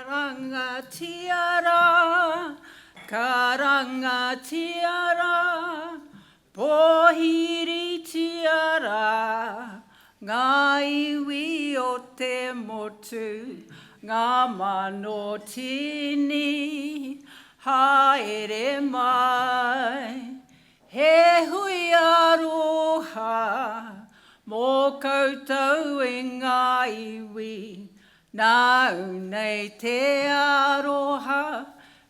Karangatiara, karangatiara, pohiri tiara, ngā iwi o te motu, ngā mano tini, haere mai, he hui aroha, mō koutou e ngā iwi, nā unei te aroha,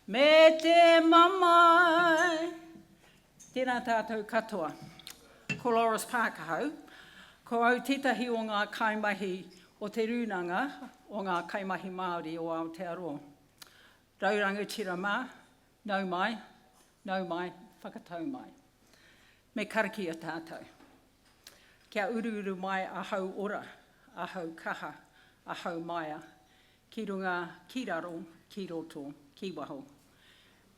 me te mamai. Tēnā tātou katoa. Ko Loris Pākahau, ko au tētahi o ngā kaimahi o te rūnanga o ngā kaimahi Māori o Aotearoa. Raurangatira mā, nau mai, whakatau mai. Me kariki a tātou. Kia uru mai ahau ora, ahau kaha, ahau maia, ki runga, ki raro, ki roto, ki waho.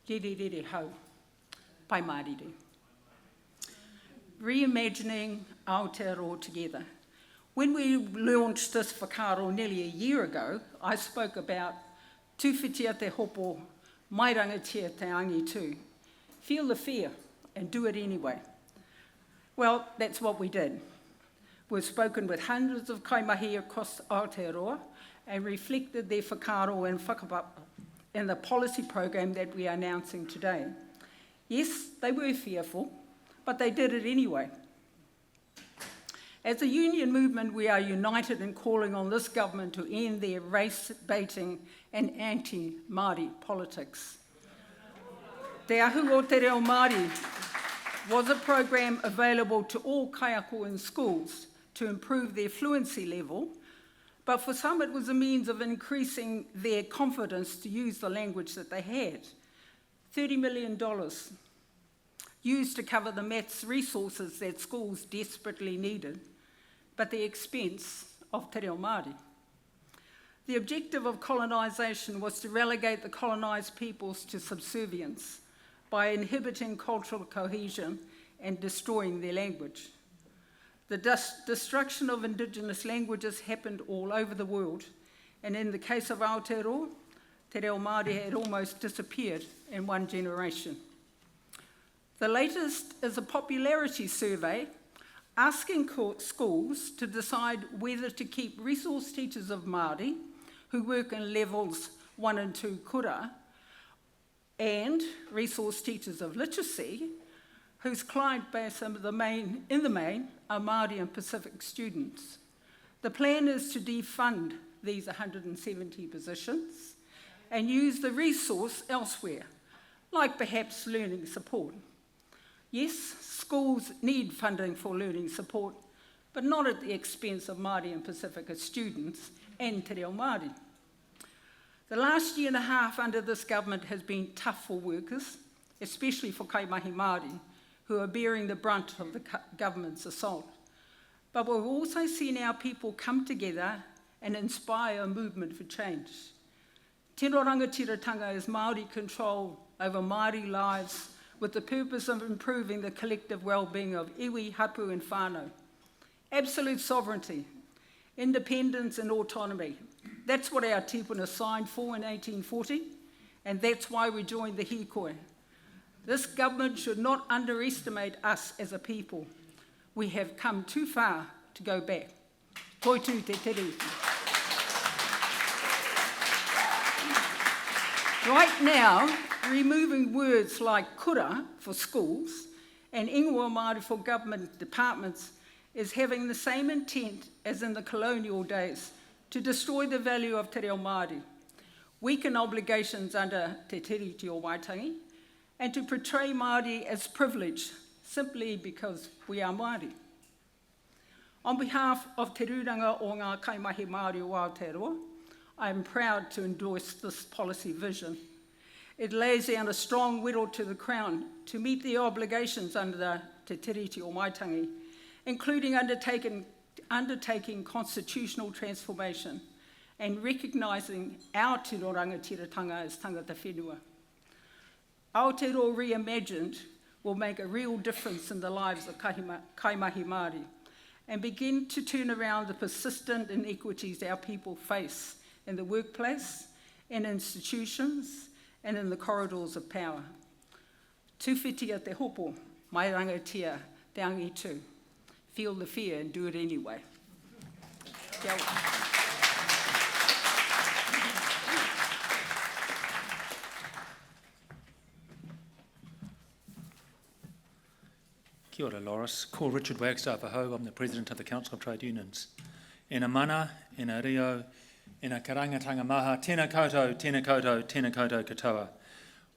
Rere hau, pai mārire. Reimagining Aotearoa together. When we launched this whakaaro nearly a year ago, I spoke about tuwhitia te hopo, mai rangatia te angi tū. Feel the fear and do it anyway. Well, that's what we did. We've spoken with hundreds of kaimahi across Aotearoa and reflected their whakaaro and whakapapa in the policy program that we are announcing today. Yes, they were fearful, but they did it anyway. As a union movement, we are united in calling on this government to end their race-baiting and anti-Māori politics. Te Ahu o Te Reo Māori was a program available to all kaiako in schools to improve their fluency level, but for some it was a means of increasing their confidence to use the language that they had. $30 million used to cover the maths resources that schools desperately needed, but the expense of Te Reo Māori. The objective of colonisation was to relegate the colonised peoples to subservience by inhibiting cultural cohesion and destroying their language. The destruction of Indigenous languages happened all over the world, and in the case of Aotearoa, Te Reo Māori had almost disappeared in one generation. The latest is a popularity survey asking schools to decide whether to keep resource teachers of Māori who work in levels 1 and 2 kura and resource teachers of literacy whose client base in the main are Māori and Pacific students. The plan is to defund these 170 positions and use the resource elsewhere, like perhaps learning support. Yes, schools need funding for learning support, but not at the expense of Māori and Pacifica students and Te Reo Māori. The last year and a half under this government has been tough for workers, especially for kaimahi Māori, who are bearing the brunt of the government's assault. But we've also seen our people come together and inspire a movement for change. Tino rangatiratanga is Māori control over Māori lives with the purpose of improving the collective well-being of iwi, hapu and whānau. Absolute sovereignty, independence and autonomy. That's what our tūpuna signed for in 1840, and that's why we joined the hīkoi. This government should not underestimate us as a people. We have come too far to go back. Toi tū te tere. Right now, removing words like kura for schools and ingoa Māori for government departments is having the same intent as in the colonial days to destroy the value of Te Reo Māori, weaken obligations under Te Tiriti o Waitangi, and to portray Māori as privileged simply because we are Māori. On behalf of Te Rūranga o ngā kaimahi Māori o Aotearoa, I am proud to endorse this policy vision. It lays down a strong wero to the Crown to meet the obligations under Te Tiriti o Waitangi, including undertaking constitutional transformation and recognising our tino rangatiratanga as tangata whenua. Aotearoa Reimagined will make a real difference in the lives of kaimahi Māori and begin to turn around the persistent inequities our people face in the workplace, in institutions, and in the corridors of power. Tūwhitia te hopo, mai rangatia, te angitu. Feel the fear and do it anyway. Kia ora. Kia ora, Loris. Ko Richard Wagstaff aho. I'm the President of the Council of Trade Unions. Ena mana, ena rio, ena karangatanga maha, tēnā koutou, tēnā koutou, tēnā koutou katoa.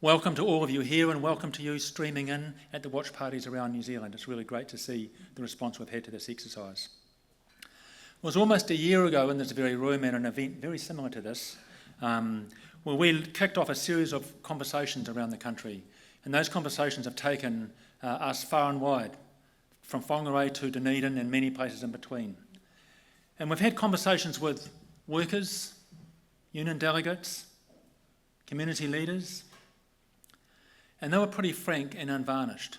Welcome to all of you here and welcome to you streaming in at the watch parties around New Zealand. It's really great to see the response we've had to this exercise. It was almost a year ago in this very room at an event very similar to this, where we kicked off a series of conversations around the country. And those conversations have taken us far and wide, from Whangarei to Dunedin and many places in between. And we've had conversations with workers, union delegates, community leaders, and they were pretty frank and unvarnished.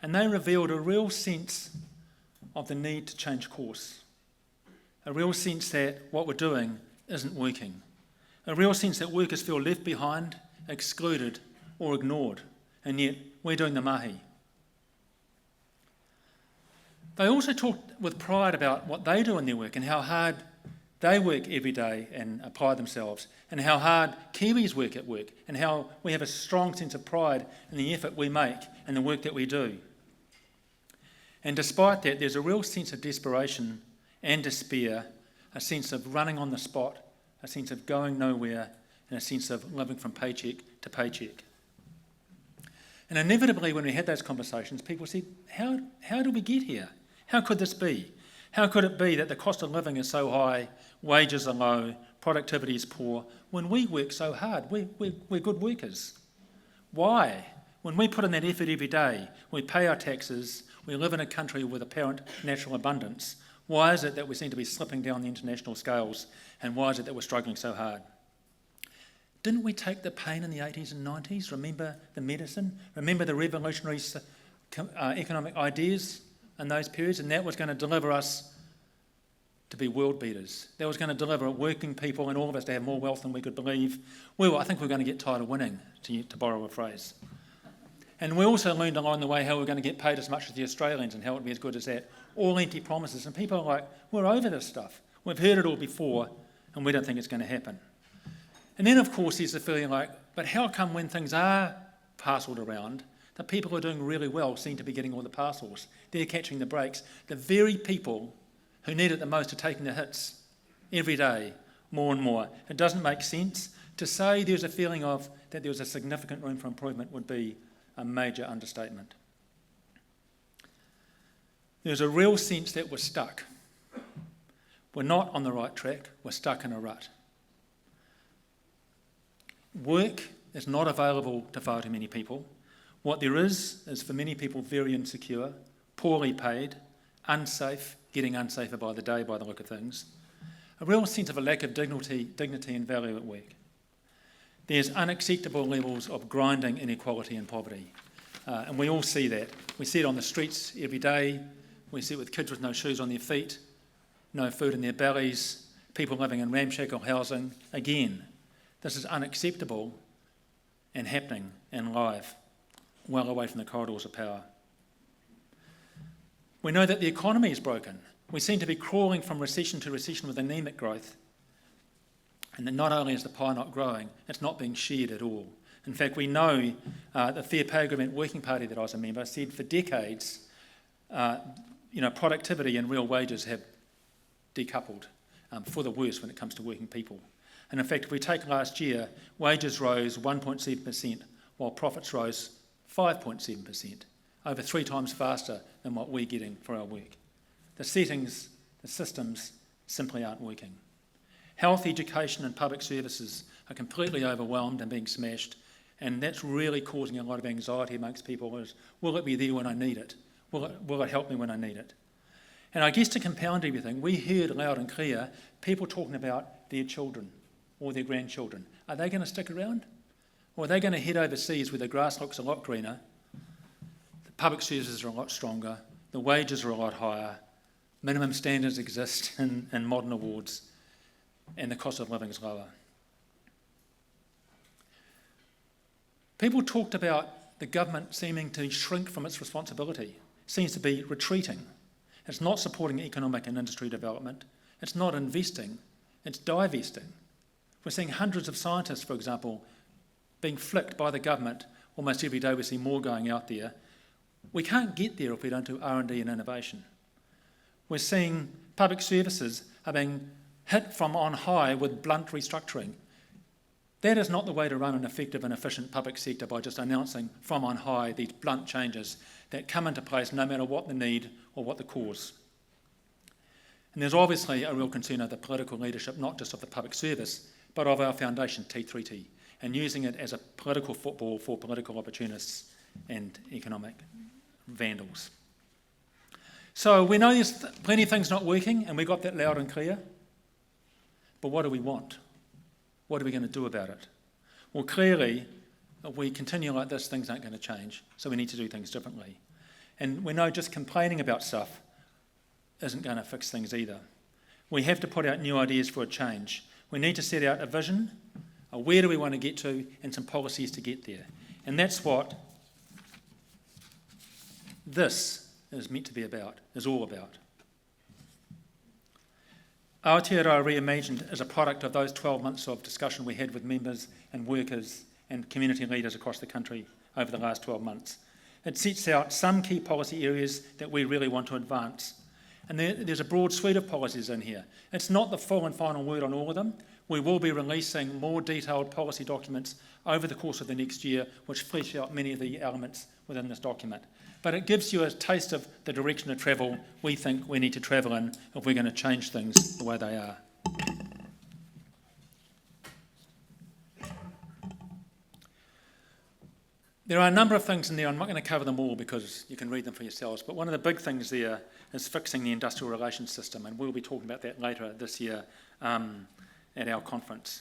And they revealed a real sense of the need to change course, a real sense that what we're doing isn't working, a real sense that workers feel left behind, excluded or ignored, and yet we're doing the mahi. They also talked with pride about what they do in their work and how hard they work every day and apply themselves, and how hard Kiwis work at work, and how we have a strong sense of pride in the effort we make and the work that we do. And despite that, there's a real sense of desperation and despair, a sense of running on the spot, a sense of going nowhere, and a sense of living from paycheck to paycheck. And inevitably, when we had those conversations, people said, how do we get here? How could this be? How could it be that the cost of living is so high, wages are low, productivity is poor, when we work so hard? We're good workers. Why? When we put in that effort every day, we pay our taxes, we live in a country with apparent natural abundance, why is it that we seem to be slipping down the international scales, and why is it that we're struggling so hard? Didn't we take the pain in the 80s and 90s? Remember the medicine? Remember the revolutionary economic ideas in those periods? And that was going to deliver us to be world beaters. That was going to deliver working people and all of us to have more wealth than we could believe. I think we're going to get tired of winning, to borrow a phrase. And we also learned along the way how we're going to get paid as much as the Australians and how it would be as good as that. All empty promises. And people are like, we're over this stuff. We've heard it all before and we don't think it's going to happen. And then, of course, there's the feeling like, but how come when things are parcelled around, the people who are doing really well seem to be getting all the parcels? They're catching the breaks. The very people who need it the most are taking the hits every day, more and more. It doesn't make sense. To say there's a feeling of that there's a significant room for improvement would be a major understatement. There's a real sense that we're stuck. We're not on the right track. We're stuck in a rut. Work is not available to far too many people. What there is for many people very insecure, poorly paid, unsafe, getting unsafer by the day by the look of things. A real sense of a lack of dignity and value at work. There's unacceptable levels of grinding inequality and poverty. And we all see that. We see it on the streets every day. We see it with kids with no shoes on their feet, no food in their bellies, people living in ramshackle housing. Again, this is unacceptable and happening and live, well away from the corridors of power. We know that the economy is broken. We seem to be crawling from recession to recession with anemic growth. And that not only is the pie not growing, it's not being shared at all. In fact, we know the Fair Pay Agreement Working Party that I was a member said for decades, productivity and real wages have decoupled for the worse when it comes to working people. And in fact, if we take last year, wages rose 1.7%, while profits rose 5.7%, over 3 times faster than what we're getting for our work. The settings, the systems simply aren't working. Health, education and public services are completely overwhelmed and being smashed, and that's really causing a lot of anxiety amongst people. Will it be there when I need it? Will it help me when I need it? And I guess to compound everything, we heard loud and clear people talking about their children or their grandchildren. Are they going to stick around? Or are they going to head overseas where the grass looks a lot greener, the public services are a lot stronger, the wages are a lot higher, minimum standards exist in modern awards, and the cost of living is lower? People talked about the government seeming to shrink from its responsibility, seems to be retreating. It's not supporting economic and industry development. It's not investing. It's divesting. We're seeing hundreds of scientists, for example, being flicked by the government. Almost every day we see more going out there. We can't get there if we don't do R&D and innovation. We're seeing public services are being hit from on high with blunt restructuring. That is not the way to run an effective and efficient public sector, by just announcing from on high these blunt changes that come into place no matter what the need or what the cause. And there's obviously a real concern of the political leadership, not just of the public service, but of our foundation, T3T, and using it as a political football for political opportunists and economic vandals. So we know there's plenty of things not working, and we got that loud and clear. But what do we want? What are we going to do about it? Well, clearly, if we continue like this, things aren't going to change, so we need to do things differently. And we know just complaining about stuff isn't going to fix things either. We have to put out new ideas for a change. We need to set out a vision, where do we want to get to, and some policies to get there. And that's what this is meant to be about, is all about. Aotearoa Reimagined is a product of those 12 months of discussion we had with members and workers and community leaders across the country over the last 12 months. It sets out some key policy areas that we really want to advance. And there's a broad suite of policies in here. It's not the full and final word on all of them. We will be releasing more detailed policy documents over the course of the next year, which flesh out many of the elements within this document. But it gives you a taste of the direction of travel we think we need to travel in if we're going to change things the way they are. There are a number of things in there. I'm not going to cover them all because you can read them for yourselves. But one of the big things there is fixing the industrial relations system. And we'll be talking about that later this year at our conference.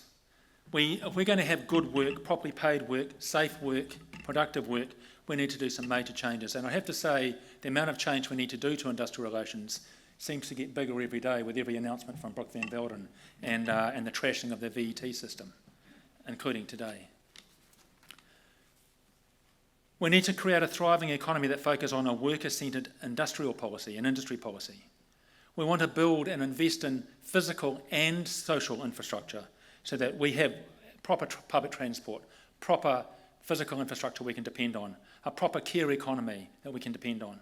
If we're going to have good work, properly paid work, safe work, productive work, we need to do some major changes. And I have to say, the amount of change we need to do to industrial relations seems to get bigger every day with every announcement from Brooke Van Velden and the trashing of the VET system, including today. We need to create a thriving economy that focuses on a worker-centred industrial policy and industry policy. We want to build and invest in physical and social infrastructure so that we have proper public transport, proper physical infrastructure we can depend on, a proper care economy that we can depend on.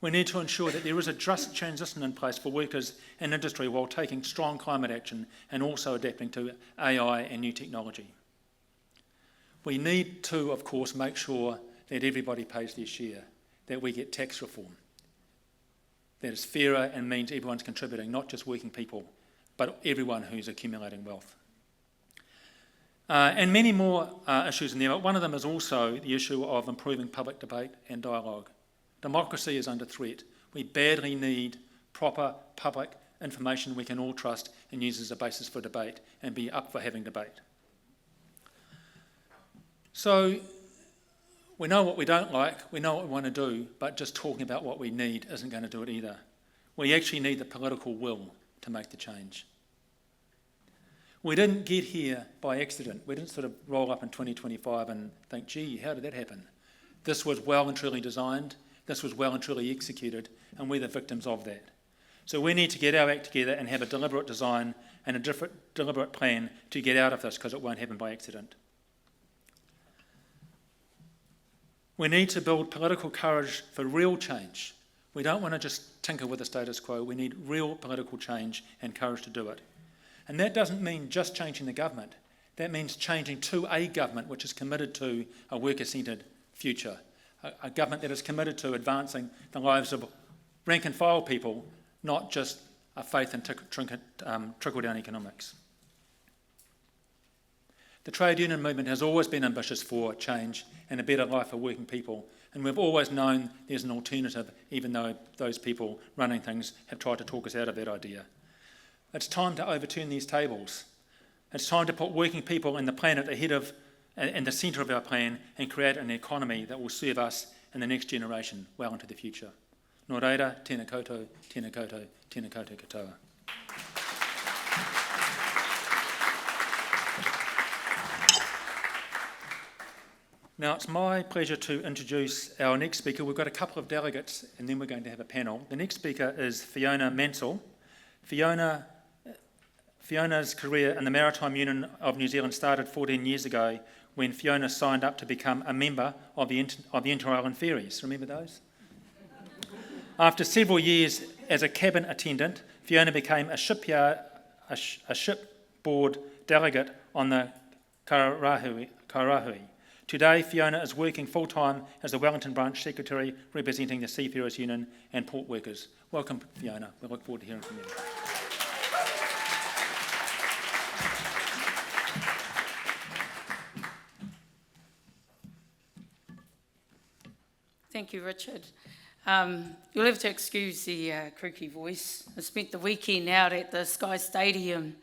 We need to ensure that there is a just transition in place for workers and industry while taking strong climate action and also adapting to AI and new technology. We need to, of course, make sure that everybody pays their share, that we get tax reform that is fairer and means everyone's contributing, not just working people, but everyone who's accumulating wealth. And many more issues in there, but one of them is also the issue of improving public debate and dialogue. Democracy is under threat. We badly need proper public information we can all trust and use as a basis for debate and be up for having debate. So we know what we don't like, we know what we want to do, but just talking about what we need isn't going to do it either. We actually need the political will to make the change. We didn't get here by accident. We didn't sort of roll up in 2025 and think, gee, how did that happen? This was well and truly designed, this was well and truly executed, and we're the victims of that. So we need to get our act together and have a deliberate design and a deliberate plan to get out of this, because it won't happen by accident. We need to build political courage for real change. We don't want to just tinker with the status quo. We need real political change and courage to do it. And that doesn't mean just changing the government. That means changing to a government which is committed to a worker-centred future, a government that is committed to advancing the lives of rank and file people, not just a faith in trickle-down economics. The trade union movement has always been ambitious for change and a better life for working people, and we've always known there's an alternative, even though those people running things have tried to talk us out of that idea. It's time to overturn these tables. It's time to put working people and the planet ahead of and the centre of our plan and create an economy that will serve us and the next generation well into the future. Nō reira, tēnā koutou, tēnā koutou, tēnā koutou katoa. Now, it's my pleasure to introduce our next speaker. We've got a couple of delegates, and then we're going to have a panel. The next speaker is Fiona Mansell. Fiona's career in the Maritime Union of New Zealand started 14 years ago when Fiona signed up to become a member of the Inter-Island Ferries. Remember those? After several years as a cabin attendant, Fiona became a shipboard delegate on the Kairahui. Today, Fiona is working full-time as the Wellington Branch Secretary, representing the Seafarers Union and port workers. Welcome, Fiona. We look forward to hearing from you. Thank you, Richard. You'll have to excuse the croaky voice. I spent the weekend out at the Sky Stadium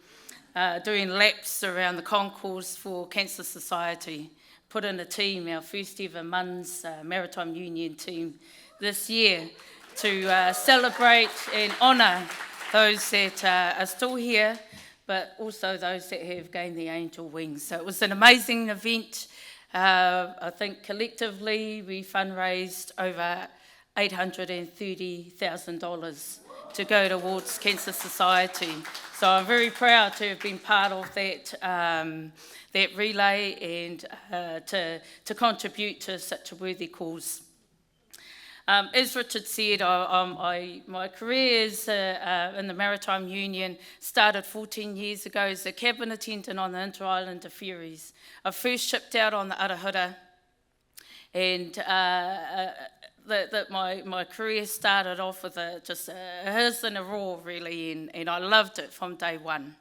doing laps around the concourse for Cancer Society. Put in a team, our first ever Men's Maritime Union team this year to celebrate and honour those that are still here, but also those that have gained the angel wings. So it was an amazing event. I think collectively we fundraised over $830,000 to go towards Cancer Society. So I'm very proud to have been part of that that relay and to contribute to such a worthy cause. As Richard said, my career is, in the Maritime Union started 14 years ago as a cabin attendant on the Inter-Island Ferries. I first shipped out on the Aotearoa, and my career started off with just a hiss and a roar, really, and I loved it from day one.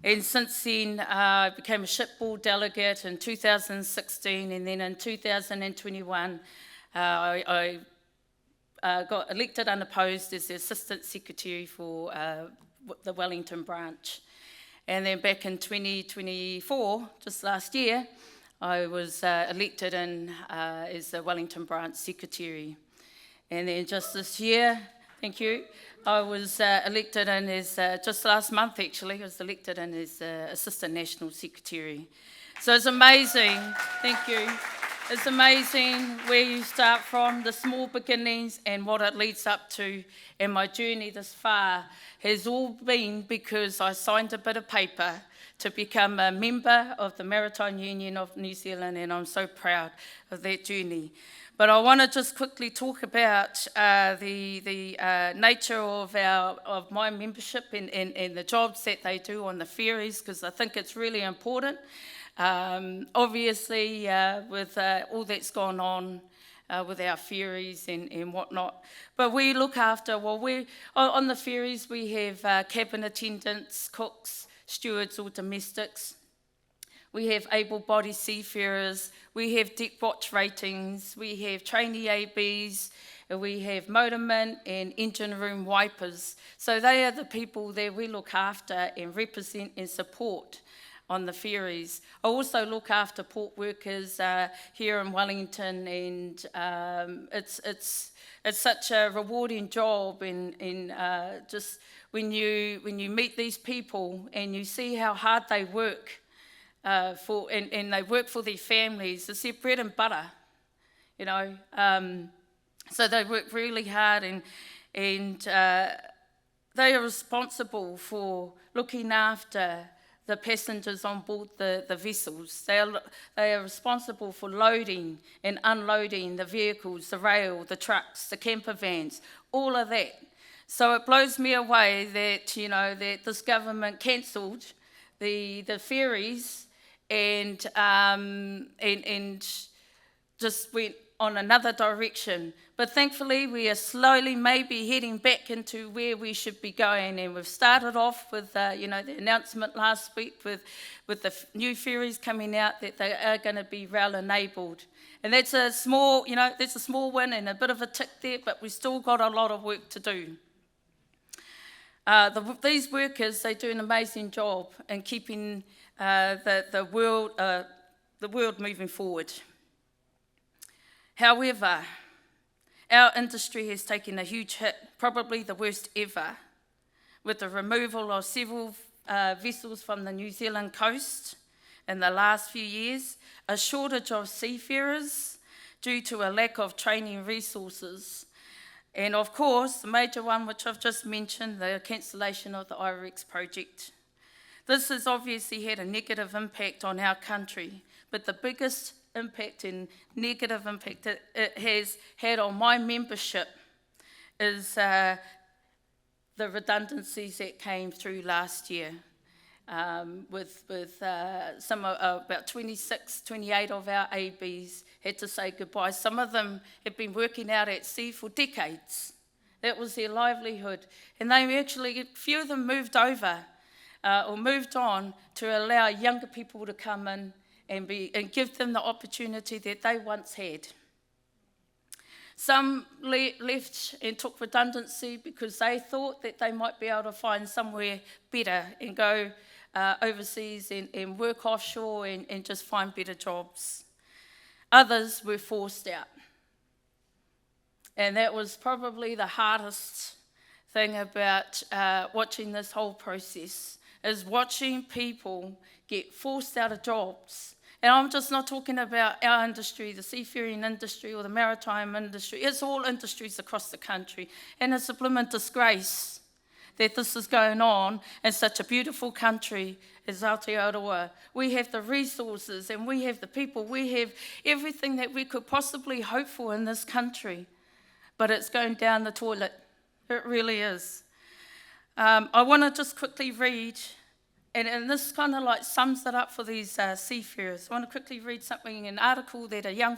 And since then, I became a shipboard delegate in 2016, and then in 2021, I got elected unopposed as the Assistant Secretary for the Wellington branch. And then back in 2024, just last year, I was elected in as the Wellington branch Secretary. And then just this year, thank you, I was elected in as, just last month actually, I was elected in as Assistant National Secretary. So it's amazing, thank you. It's amazing where you start from, the small beginnings and what it leads up to. And my journey this far has all been because I signed a bit of paper to become a member of the Maritime Union of New Zealand, and I'm so proud of that journey. But I want to just quickly talk about the nature of my membership and the jobs that they do on the ferries, because I think it's really important. Obviously, with all that's gone on with our ferries and whatnot. But we look after, on the ferries we have cabin attendants, cooks, stewards or domestics. We have able-bodied seafarers, we have deck watch ratings, we have trainee ABs, we have motormen and engine room wipers. So they are the people that we look after and represent and support on the ferries. I also look after port workers here in Wellington, and it's such a rewarding job, and just when you meet these people and you see how hard they work and they work for their families, it's their bread and butter, you know. So they work really hard, and they are responsible for looking after the passengers on board the vessels. They are responsible for loading and unloading the vehicles, the rail, the trucks, the camper vans, all of that. So it blows me away that, you know, that this government cancelled the ferries and just went on another direction. But thankfully we are slowly maybe heading back into where we should be going, and we've started off with the announcement last week with the new ferries coming out that they are going to be rail enabled, and that's a small win and a bit of a tick there, but we've still got a lot of work to do. These workers, they do an amazing job in keeping the world moving forward. However, our industry has taken a huge hit, probably the worst ever, with the removal of several vessels from the New Zealand coast. in the last few years, a shortage of seafarers due to a lack of training resources, and of course, the major one which I've just mentioned, the cancellation of the IREX project. This has obviously had a negative impact on our country, but the biggest impact and negative impact it has had on my membership is the redundancies that came through last year. With about 26, 28 of our ABs had to say goodbye. Some of them had been working out at sea for decades. That was their livelihood. And they actually, a few of them moved over or moved on to allow younger people to come in and give them the opportunity that they once had. Some left and took redundancy because they thought that they might be able to find somewhere better and go overseas and work offshore and just find better jobs. Others were forced out. And that was probably the hardest thing about watching this whole process, is watching people get forced out of jobs. And I'm just not talking about our industry, the seafaring industry or the maritime industry. It's all industries across the country. And it's a blooming disgrace that this is going on in such a beautiful country as Aotearoa. We have the resources and we have the people. We have everything that we could possibly hope for in this country. But it's going down the toilet. It really is. I want to just quickly read, and this kind of like sums it up for these seafarers. I want to quickly read something, an article that a young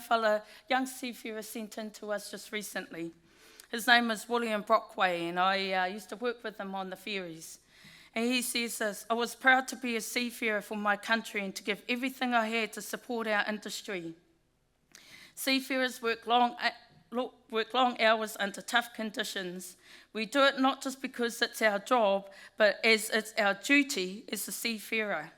seafarer sent in to us just recently. His name is William Brockway, and I used to work with him on the ferries. And he says this: I was proud to be a seafarer for my country and to give everything I had to support our industry. Seafarers work long hours under tough conditions. We do it not just because it's our job, but as it's our duty as a seafarer.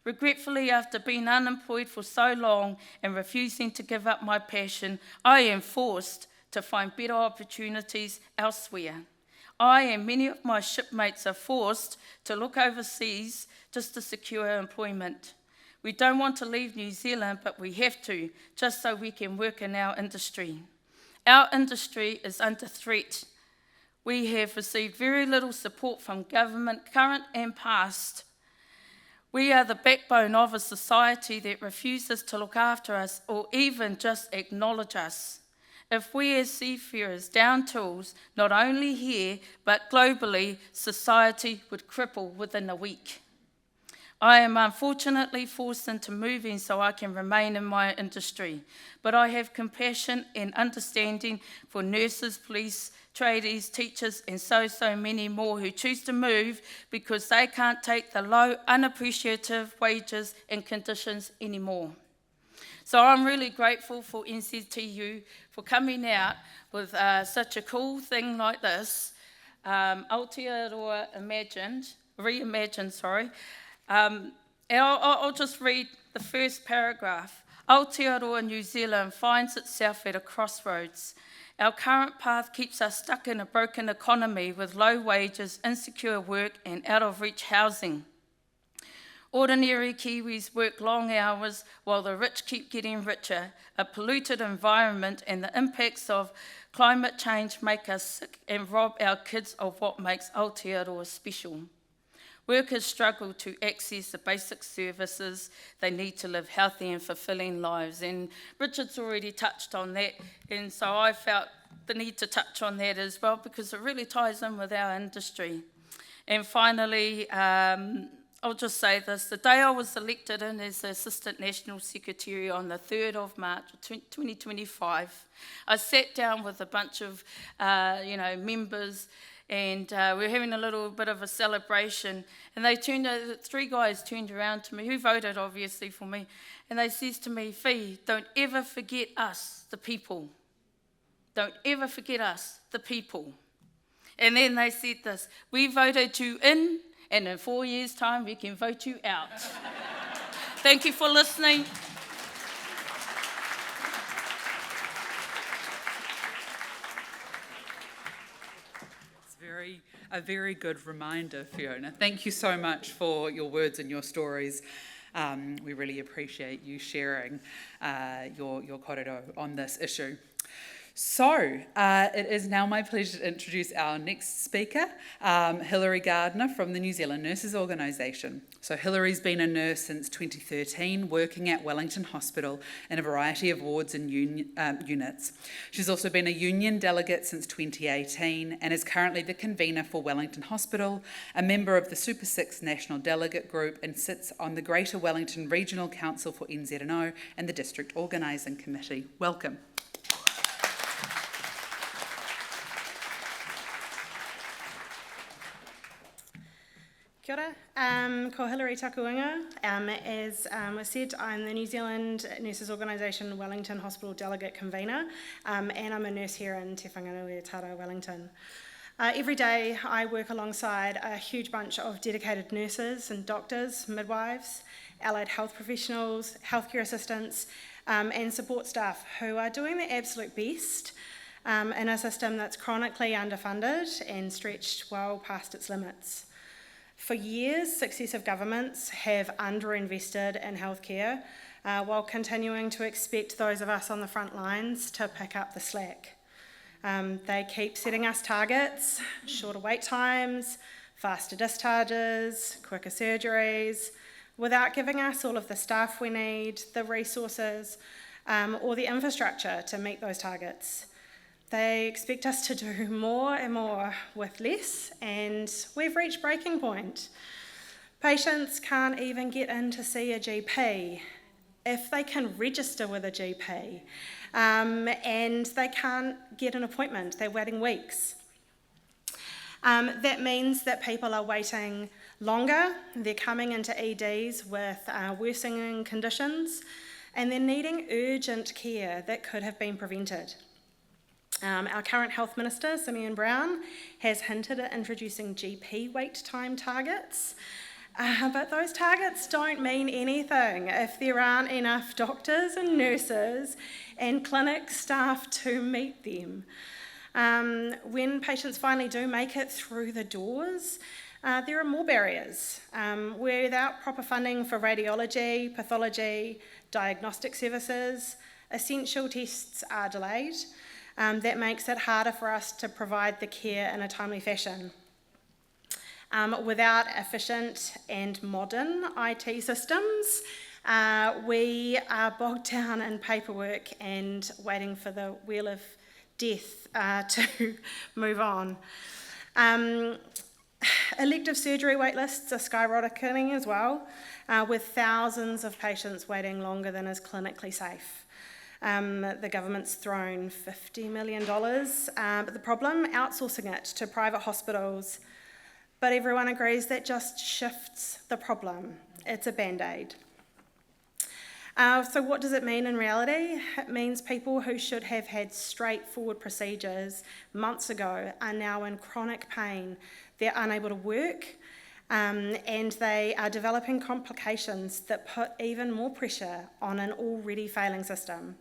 Regretfully, after being unemployed for so long and refusing to give up my passion, I am forced to find better opportunities elsewhere. I and many of my shipmates are forced to look overseas just to secure employment. We don't want to leave New Zealand, but we have to, just so we can work in our industry. Our industry is under threat. We have received very little support from government, current and past. We are the backbone of a society that refuses to look after us or even just acknowledge us. If we as seafarers down tools, not only here but globally, society would cripple within a week. I am unfortunately forced into moving so I can remain in my industry, but I have compassion and understanding for nurses, police, tradies, teachers, and so many more who choose to move because they can't take the low, unappreciative wages and conditions anymore. So I'm really grateful for NZTU for coming out with such a cool thing like this, Aotearoa Reimagined. And I'll just read the first paragraph. Aotearoa, New Zealand finds itself at a crossroads. Our current path keeps us stuck in a broken economy with low wages, insecure work, and out-of-reach housing. Ordinary Kiwis work long hours while the rich keep getting richer. A polluted environment and the impacts of climate change make us sick and rob our kids of what makes Aotearoa special. Workers struggle to access the basic services they need to live healthy and fulfilling lives. And Richard's already touched on that, and so I felt the need to touch on that as well because it really ties in with our industry. And finally, I'll just say this. The day I was elected in as the Assistant National Secretary on the 3rd of March 2025, I sat down with a bunch of members, and we were having a little bit of a celebration, and three guys turned around to me, who voted obviously for me, and they says to me, "Fee, don't ever forget us, the people. Don't ever forget us, the people." And then they said this: "We voted you in, and in 4 years' time, we can vote you out." Thank you for listening. A very good reminder, Fiona. Thank you so much for your words and your stories. We really appreciate you sharing your kōrero on this issue. So, it is now my pleasure to introduce our next speaker, Hilary Gardner from the New Zealand Nurses Organisation. So Hilary's been a nurse since 2013, working at Wellington Hospital in a variety of wards and units. She's also been a union delegate since 2018 and is currently the convener for Wellington Hospital, a member of the Super 6 National Delegate Group, and sits on the Greater Wellington Regional Council for NZ&O and the District Organising Committee. Welcome. Kia ora, ko Hilary Takuinga. As was said, I'm the New Zealand Nurses Organisation Wellington Hospital Delegate Convener, and I'm a nurse here in Te Whanganui, Aotearoa, Wellington. Every day I work alongside a huge bunch of dedicated nurses and doctors, midwives, allied health professionals, healthcare assistants, and support staff who are doing their absolute best in a system that's chronically underfunded and stretched well past its limits. For years, successive governments have underinvested in healthcare while continuing to expect those of us on the front lines to pick up the slack. They keep setting us targets, shorter wait times, faster discharges, quicker surgeries, without giving us all of the staff we need, the resources, or the infrastructure to meet those targets. They expect us to do more and more with less, and we've reached breaking point. Patients can't even get in to see a GP if they can register with a GP, and they can't get an appointment. They're waiting weeks. That means that people are waiting longer, they're coming into EDs with worsening conditions, and they're needing urgent care that could have been prevented. Our current Health Minister, Simeon Brown, has hinted at introducing GP wait time targets, but those targets don't mean anything if there aren't enough doctors and nurses and clinic staff to meet them. When patients finally do make it through the doors, there are more barriers. Without proper funding for radiology, pathology, diagnostic services, essential tests are delayed. That makes it harder for us to provide the care in a timely fashion. Without efficient and modern IT systems, we are bogged down in paperwork and waiting for the wheel of death to move on. Elective surgery waitlists are skyrocketing as well, with thousands of patients waiting longer than is clinically safe. The government's thrown $50 million, but the problem, outsourcing it to private hospitals. But everyone agrees that just shifts the problem. It's a band-aid. So what does it mean in reality? It means people who should have had straightforward procedures months ago are now in chronic pain. They're unable to work, and they are developing complications that put even more pressure on an already failing system.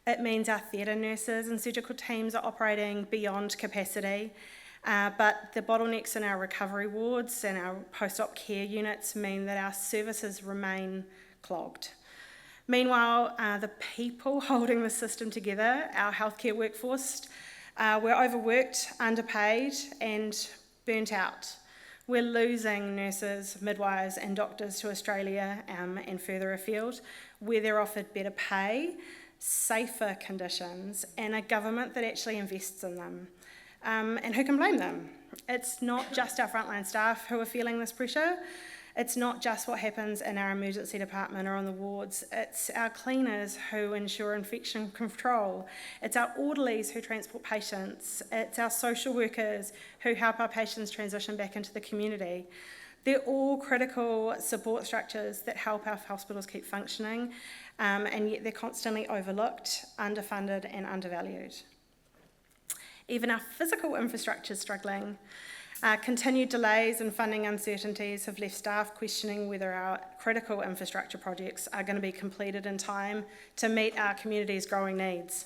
It means our theatre nurses and surgical teams are operating beyond capacity, but the bottlenecks in our recovery wards and our post-op care units mean that our services remain clogged. Meanwhile, the people holding the system together, our healthcare workforce, we're overworked, underpaid, and burnt out. We're losing nurses, midwives, and doctors to Australia and further afield, where they're offered better pay, safer conditions, and a government that actually invests in them. And who can blame them? It's not just our frontline staff who are feeling this pressure. It's not just what happens in our emergency department or on the wards. It's our cleaners who ensure infection control. It's our orderlies who transport patients. It's our social workers who help our patients transition back into the community. They're all critical support structures that help our hospitals keep functioning, and yet they're constantly overlooked, underfunded, and undervalued. Even our physical infrastructure is struggling. Continued delays and funding uncertainties have left staff questioning whether our critical infrastructure projects are going to be completed in time to meet our community's growing needs.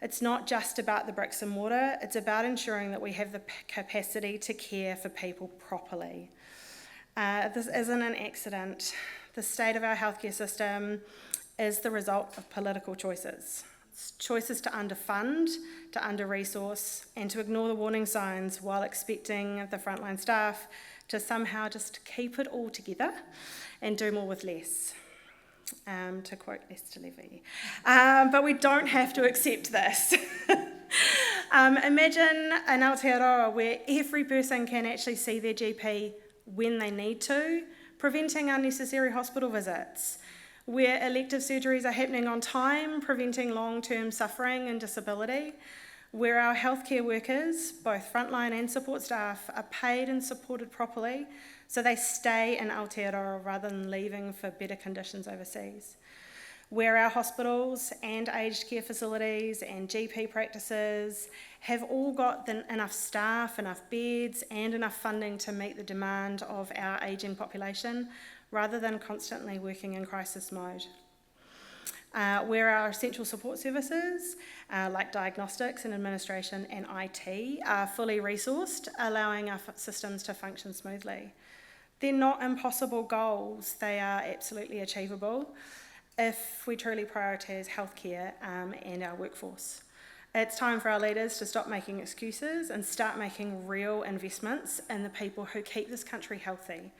It's not just about the bricks and mortar, it's about ensuring that we have the capacity to care for people properly. This isn't an accident. the state of our healthcare system is the result of political choices. It's choices to underfund, to under-resource, and to ignore the warning signs while expecting the frontline staff to somehow just keep it all together and do more with less. To quote Esther Levy. But we don't have to accept this. Imagine an Aotearoa where every person can actually see their GP when they need to, preventing unnecessary hospital visits, where elective surgeries are happening on time, preventing long-term suffering and disability, where our healthcare workers, both frontline and support staff, are paid and supported properly so they stay in Aotearoa rather than leaving for better conditions overseas, where our hospitals and aged care facilities and GP practices have all got enough staff, enough beds and enough funding to meet the demand of our ageing population rather than constantly working in crisis mode. Where our essential support services, like diagnostics and administration and IT, are fully resourced, allowing our systems to function smoothly. They're not impossible goals, they are absolutely achievable if we truly prioritise healthcare and our workforce. It's time for our leaders to stop making excuses and start making real investments in the people who keep this country healthy.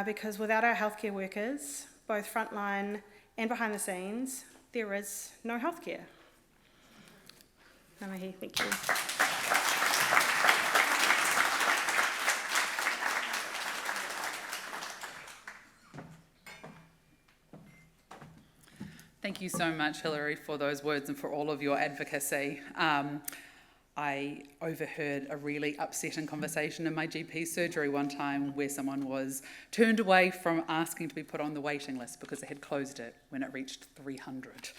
Because without our healthcare workers, both frontline and behind the scenes, there is no healthcare. Namahi, thank you. Thank you so much, Hilary, for those words and for all of your advocacy. I overheard a really upsetting conversation in my GP surgery one time where someone was turned away from asking to be put on the waiting list because they had closed it when it reached 300,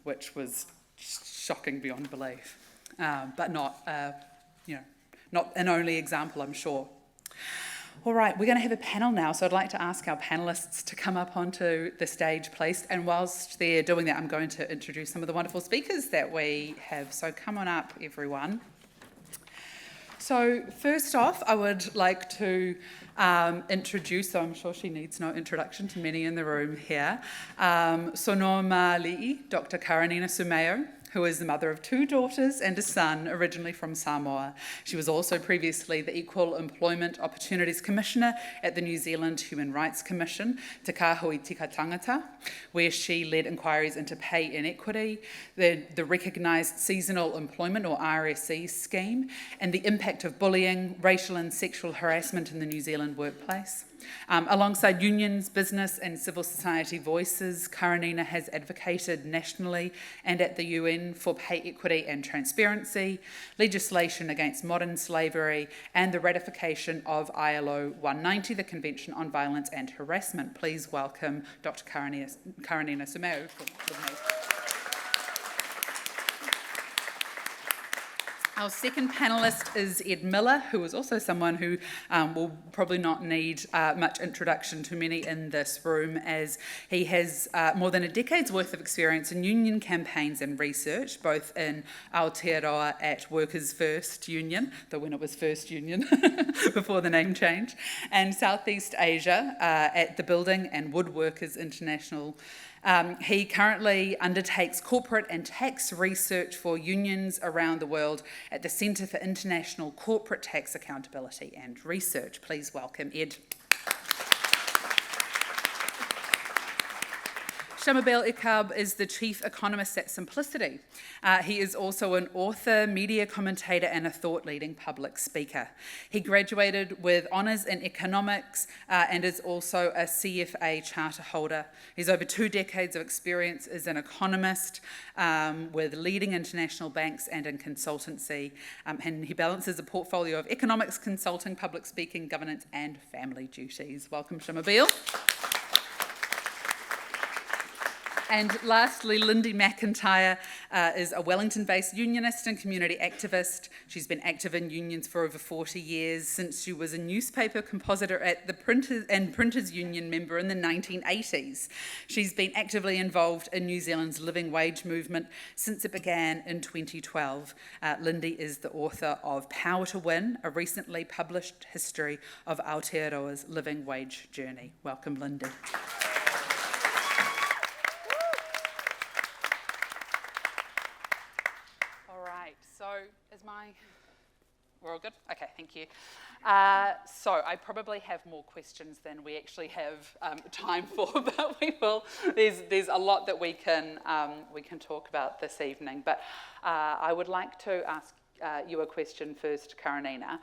which was shocking beyond belief, but not an only example, I'm sure. All right, we're going to have a panel now, so I'd like to ask our panellists to come up onto the stage, please. And whilst they're doing that, I'm going to introduce some of the wonderful speakers that we have. So come on up, everyone. So first off, I would like to introduce, I'm sure she needs no introduction to many in the room here, Sonoma Li'i, Dr. Karanina Sumeo, who is the mother of 2 daughters and a son, originally from Samoa. She was also previously the Equal Employment Opportunities Commissioner at the New Zealand Human Rights Commission, Te Kāhui Tika Tangata, where she led inquiries into pay inequity, the recognised seasonal employment or RSE scheme, and the impact of bullying, racial and sexual harassment in the New Zealand workplace. Alongside unions, business and civil society voices, Karanina has advocated nationally and at the UN for pay equity and transparency, legislation against modern slavery and the ratification of ILO 190, the Convention on Violence and Harassment. Please welcome Dr. Karanina Sumeo. Our second panellist is Ed Miller, who is also someone who will probably not need much introduction to many in this room, as he has more than a decade's worth of experience in union campaigns and research, both in Aotearoa at Workers' First Union, though when it was First Union before the name change, and Southeast Asia at the Building and Woodworkers International. He currently undertakes corporate and tax research for unions around the world at the Centre for International Corporate Tax Accountability and Research. Please welcome Ed. Shamabel Ikab is the chief economist at Simplicity. He is also an author, media commentator, and a thought-leading public speaker. He graduated with honours in economics and is also a CFA charter holder. He's over 2 decades of experience as an economist with leading international banks and in consultancy. And he balances a portfolio of economics, consulting, public speaking, governance, and family duties. Welcome, Shamabel. And lastly, Lindy McIntyre is a Wellington-based unionist and community activist. She's been active in unions for over 40 years, since she was a newspaper compositor at the Printers Union member in the 1980s. She's been actively involved in New Zealand's living wage movement since it began in 2012. Lindy is the author of Power to Win, a recently published history of Aotearoa's living wage journey. Welcome, Lindy. So we're all good? Okay, thank you. So I probably have more questions than we actually have time for, but we will. There's a lot that we can talk about this evening. But I would like to ask you a question first, Karanina.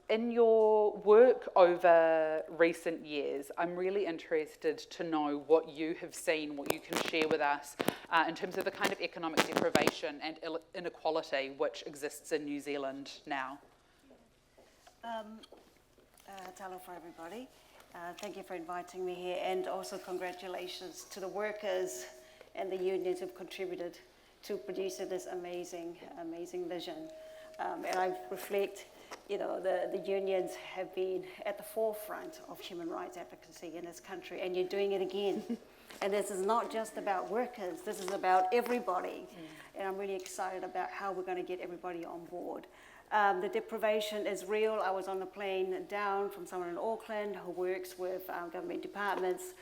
In your work over recent years, I'm really interested to know what you have seen, what you can share with us in terms of the kind of economic deprivation and inequality which exists in New Zealand now. Talo for everybody. Thank you for inviting me here, and also congratulations to the workers and the unions who've contributed to producing this amazing vision. And I reflect, the unions have been at the forefront of human rights advocacy in this country, and you're doing it again. And this is not just about workers, this is about everybody. And I'm really excited about how we're going to get everybody on board. The deprivation is real. I was on a plane down from someone in Auckland who works with government departments,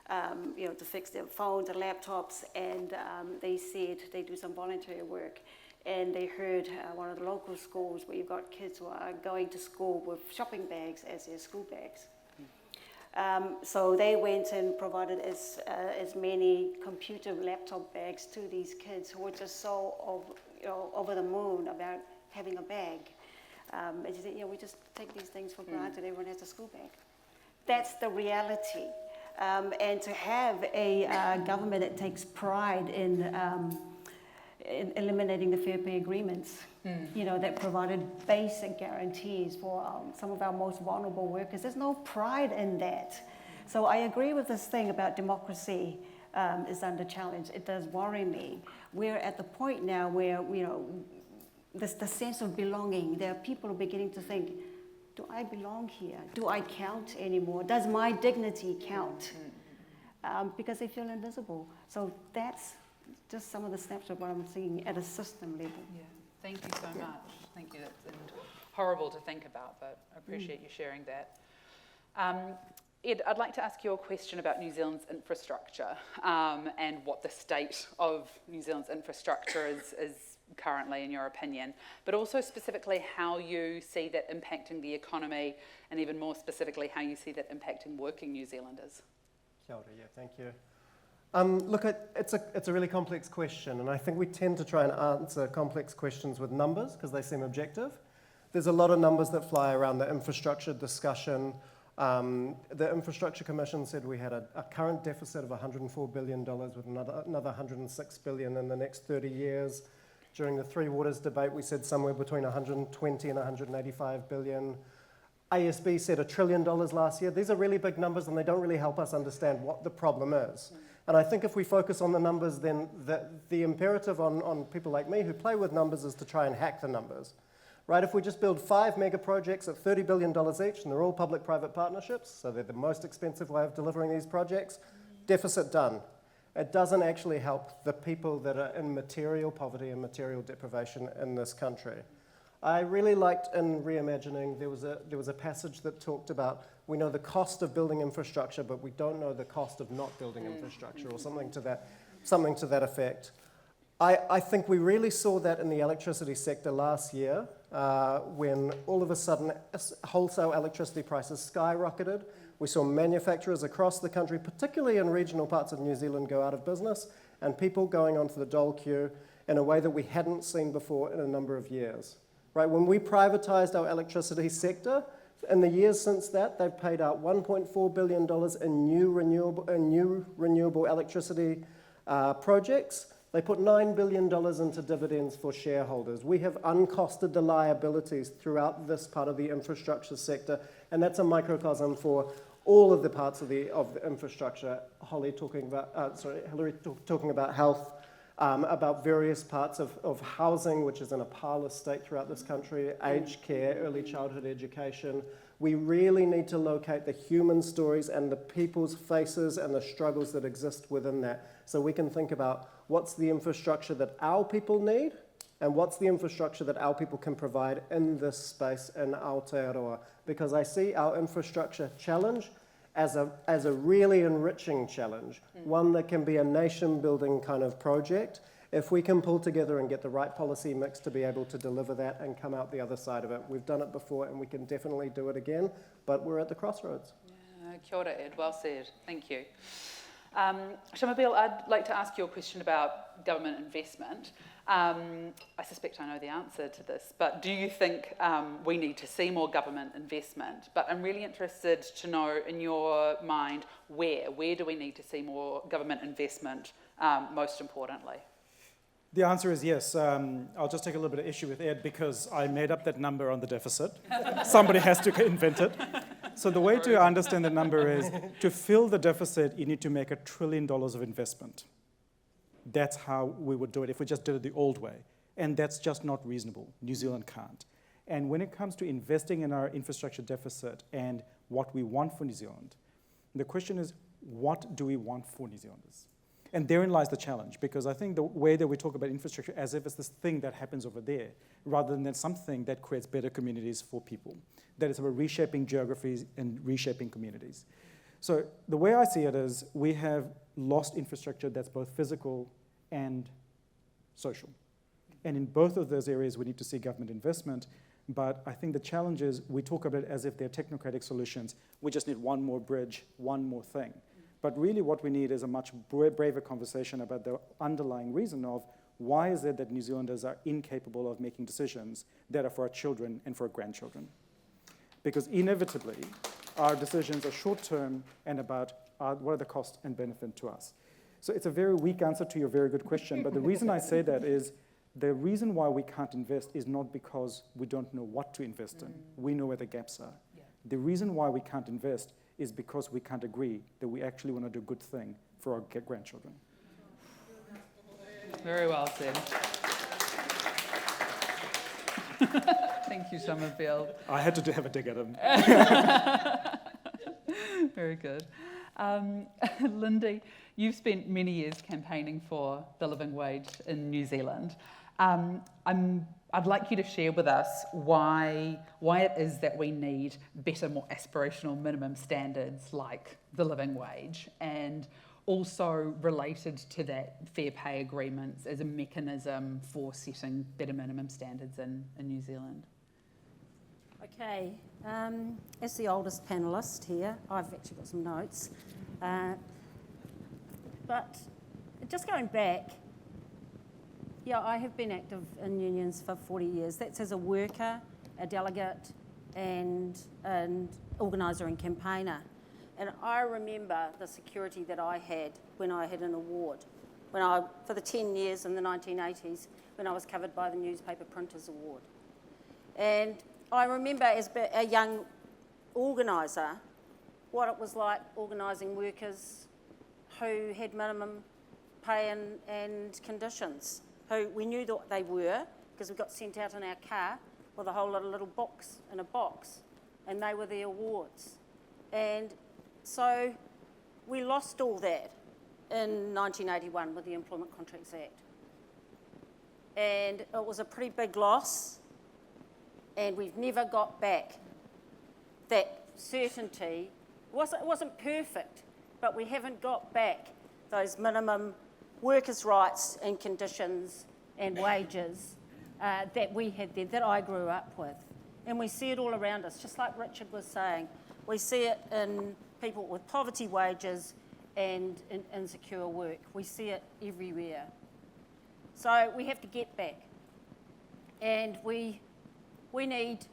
to fix their phones and laptops, and they said they do some voluntary work, and they heard one of the local schools where you've got kids who are going to school with shopping bags as their school bags. So they went and provided as many computer laptop bags to these kids who were just so over the moon about having a bag. And she said, we just take these things for granted. Everyone has a school bag. That's the reality. And to have a government that takes pride in eliminating the fair pay agreements, that provided basic guarantees for some of our most vulnerable workers. There's no pride in that. So I agree with this thing about democracy is under challenge. It does worry me. We're at the point now where, the sense of belonging. There are people who are beginning to think, do I belong here? Do I count anymore? Does my dignity count? Because they feel invisible. So that's just some of the snaps of what I'm seeing at a system level. Yeah, thank you so much. Thank you. That's horrible to think about, but I appreciate you sharing that. Ed, I'd like to ask you a question about New Zealand's infrastructure and what the state of New Zealand's infrastructure is currently, in your opinion, but also specifically how you see that impacting the economy, and even more specifically how you see that impacting working New Zealanders. Kia ora, yeah, thank you. Look, it's a really complex question, and I think we tend to try and answer complex questions with numbers because they seem objective. There's a lot of numbers that fly around the infrastructure discussion. The Infrastructure Commission said we had a current deficit of $104 billion with another $106 billion in the next 30 years. During the Three Waters debate, we said somewhere between 120 and 185 billion. ASB said $1 trillion last year. These are really big numbers, and they don't really help us understand what the problem is. And I think if we focus on the numbers, then the imperative on people like me who play with numbers is to try and hack the numbers. Right? If we just build 5 mega projects at $30 billion each, and they're all public-private partnerships, so they're the most expensive way of delivering these projects, deficit done. It doesn't actually help the people that are in material poverty and material deprivation in this country. I really liked in Reimagining, there was a passage that talked about, we know the cost of building infrastructure, but we don't know the cost of not building infrastructure, or something to that effect. I think we really saw that in the electricity sector last year, when all of a sudden wholesale electricity prices skyrocketed. We saw manufacturers across the country, particularly in regional parts of New Zealand, go out of business, and people going onto the dole queue in a way that we hadn't seen before in a number of years. Right? When we privatized our electricity sector, in the years since that, they've paid out $1.4 billion in new renewable electricity projects. They put $9 billion into dividends for shareholders. We have uncosted the liabilities throughout this part of the infrastructure sector, and that's a microcosm for all of the parts of the infrastructure. Hillary talking about health, about various parts of housing, which is in a parlous state throughout this country, aged care, early childhood education. We really need to locate the human stories and the people's faces and the struggles that exist within that, so we can think about what's the infrastructure that our people need and what's the infrastructure that our people can provide in this space in Aotearoa. Because I see our infrastructure challenge as a really enriching challenge, one that can be a nation-building kind of project, if we can pull together and get the right policy mix to be able to deliver that and come out the other side of it. We've done it before and we can definitely do it again, but we're at the crossroads. Yeah, kia ora, Ed. Well said. Thank you. Shamabeel, I'd like to ask you a question about government investment. I suspect I know the answer to this, but do you think we need to see more government investment? But I'm really interested to know, in your mind, where do we need to see more government investment, most importantly? The answer is yes. I'll just take a little bit of issue with Ed because I made up that number on the deficit. Somebody has to invent it. So the way to understand the number is, to fill the deficit, you need to make $1 trillion of investment. That's how we would do it if we just did it the old way. And that's just not reasonable. New Zealand can't. And when it comes to investing in our infrastructure deficit and what we want for New Zealand, the question is, what do we want for New Zealanders? And therein lies the challenge, because I think the way that we talk about infrastructure as if it's this thing that happens over there, rather than something that creates better communities for people, that is about reshaping geographies and reshaping communities. So the way I see it is, we have lost infrastructure that's both physical and social. And in both of those areas, we need to see government investment. But I think the challenge is, we talk about it as if they're technocratic solutions. We just need one more bridge, one more thing. But really what we need is a much braver conversation about the underlying reason of why is it that New Zealanders are incapable of making decisions that are for our children and for our grandchildren. Because inevitably, our decisions are short-term and about what are the cost and benefit to us. So it's a very weak answer to your very good question, but the reason I say that is, the reason why we can't invest is not because we don't know what to invest in. We know where the gaps are. Yeah. The reason why we can't invest is because we can't agree that we actually want to do a good thing for our grandchildren. Very well said. Thank you, Summerfield. I had to have a dig at him. Very good. Lindy, you've spent many years campaigning for the living wage in New Zealand. I'd like you to share with us why it is that we need better, more aspirational minimum standards like the living wage, and also related to that, fair pay agreements as a mechanism for setting better minimum standards in New Zealand. Okay, as the oldest panellist here, I've actually got some notes. But just going back, yeah, I have been active in unions for 40 years. That's as a worker, a delegate, and an organiser and campaigner. And I remember the security that I had when I had an award, for the 10 years in the 1980s, when I was covered by the Newspaper Printers Award. And I remember as a young organiser what it was like organising workers who had minimum pay and conditions, who we knew what they were because we got sent out in our car with a whole lot of little books in a box, and they were the awards. And so we lost all that in 1981 with the Employment Contracts Act. And it was a pretty big loss, and we've never got back that certainty. It wasn't perfect, but we haven't got back those minimum workers' rights and conditions and wages that we had then, that I grew up with. And we see it all around us, just like Richard was saying. We see it in people with poverty wages and in insecure work. We see it everywhere. So we have to get back. And we need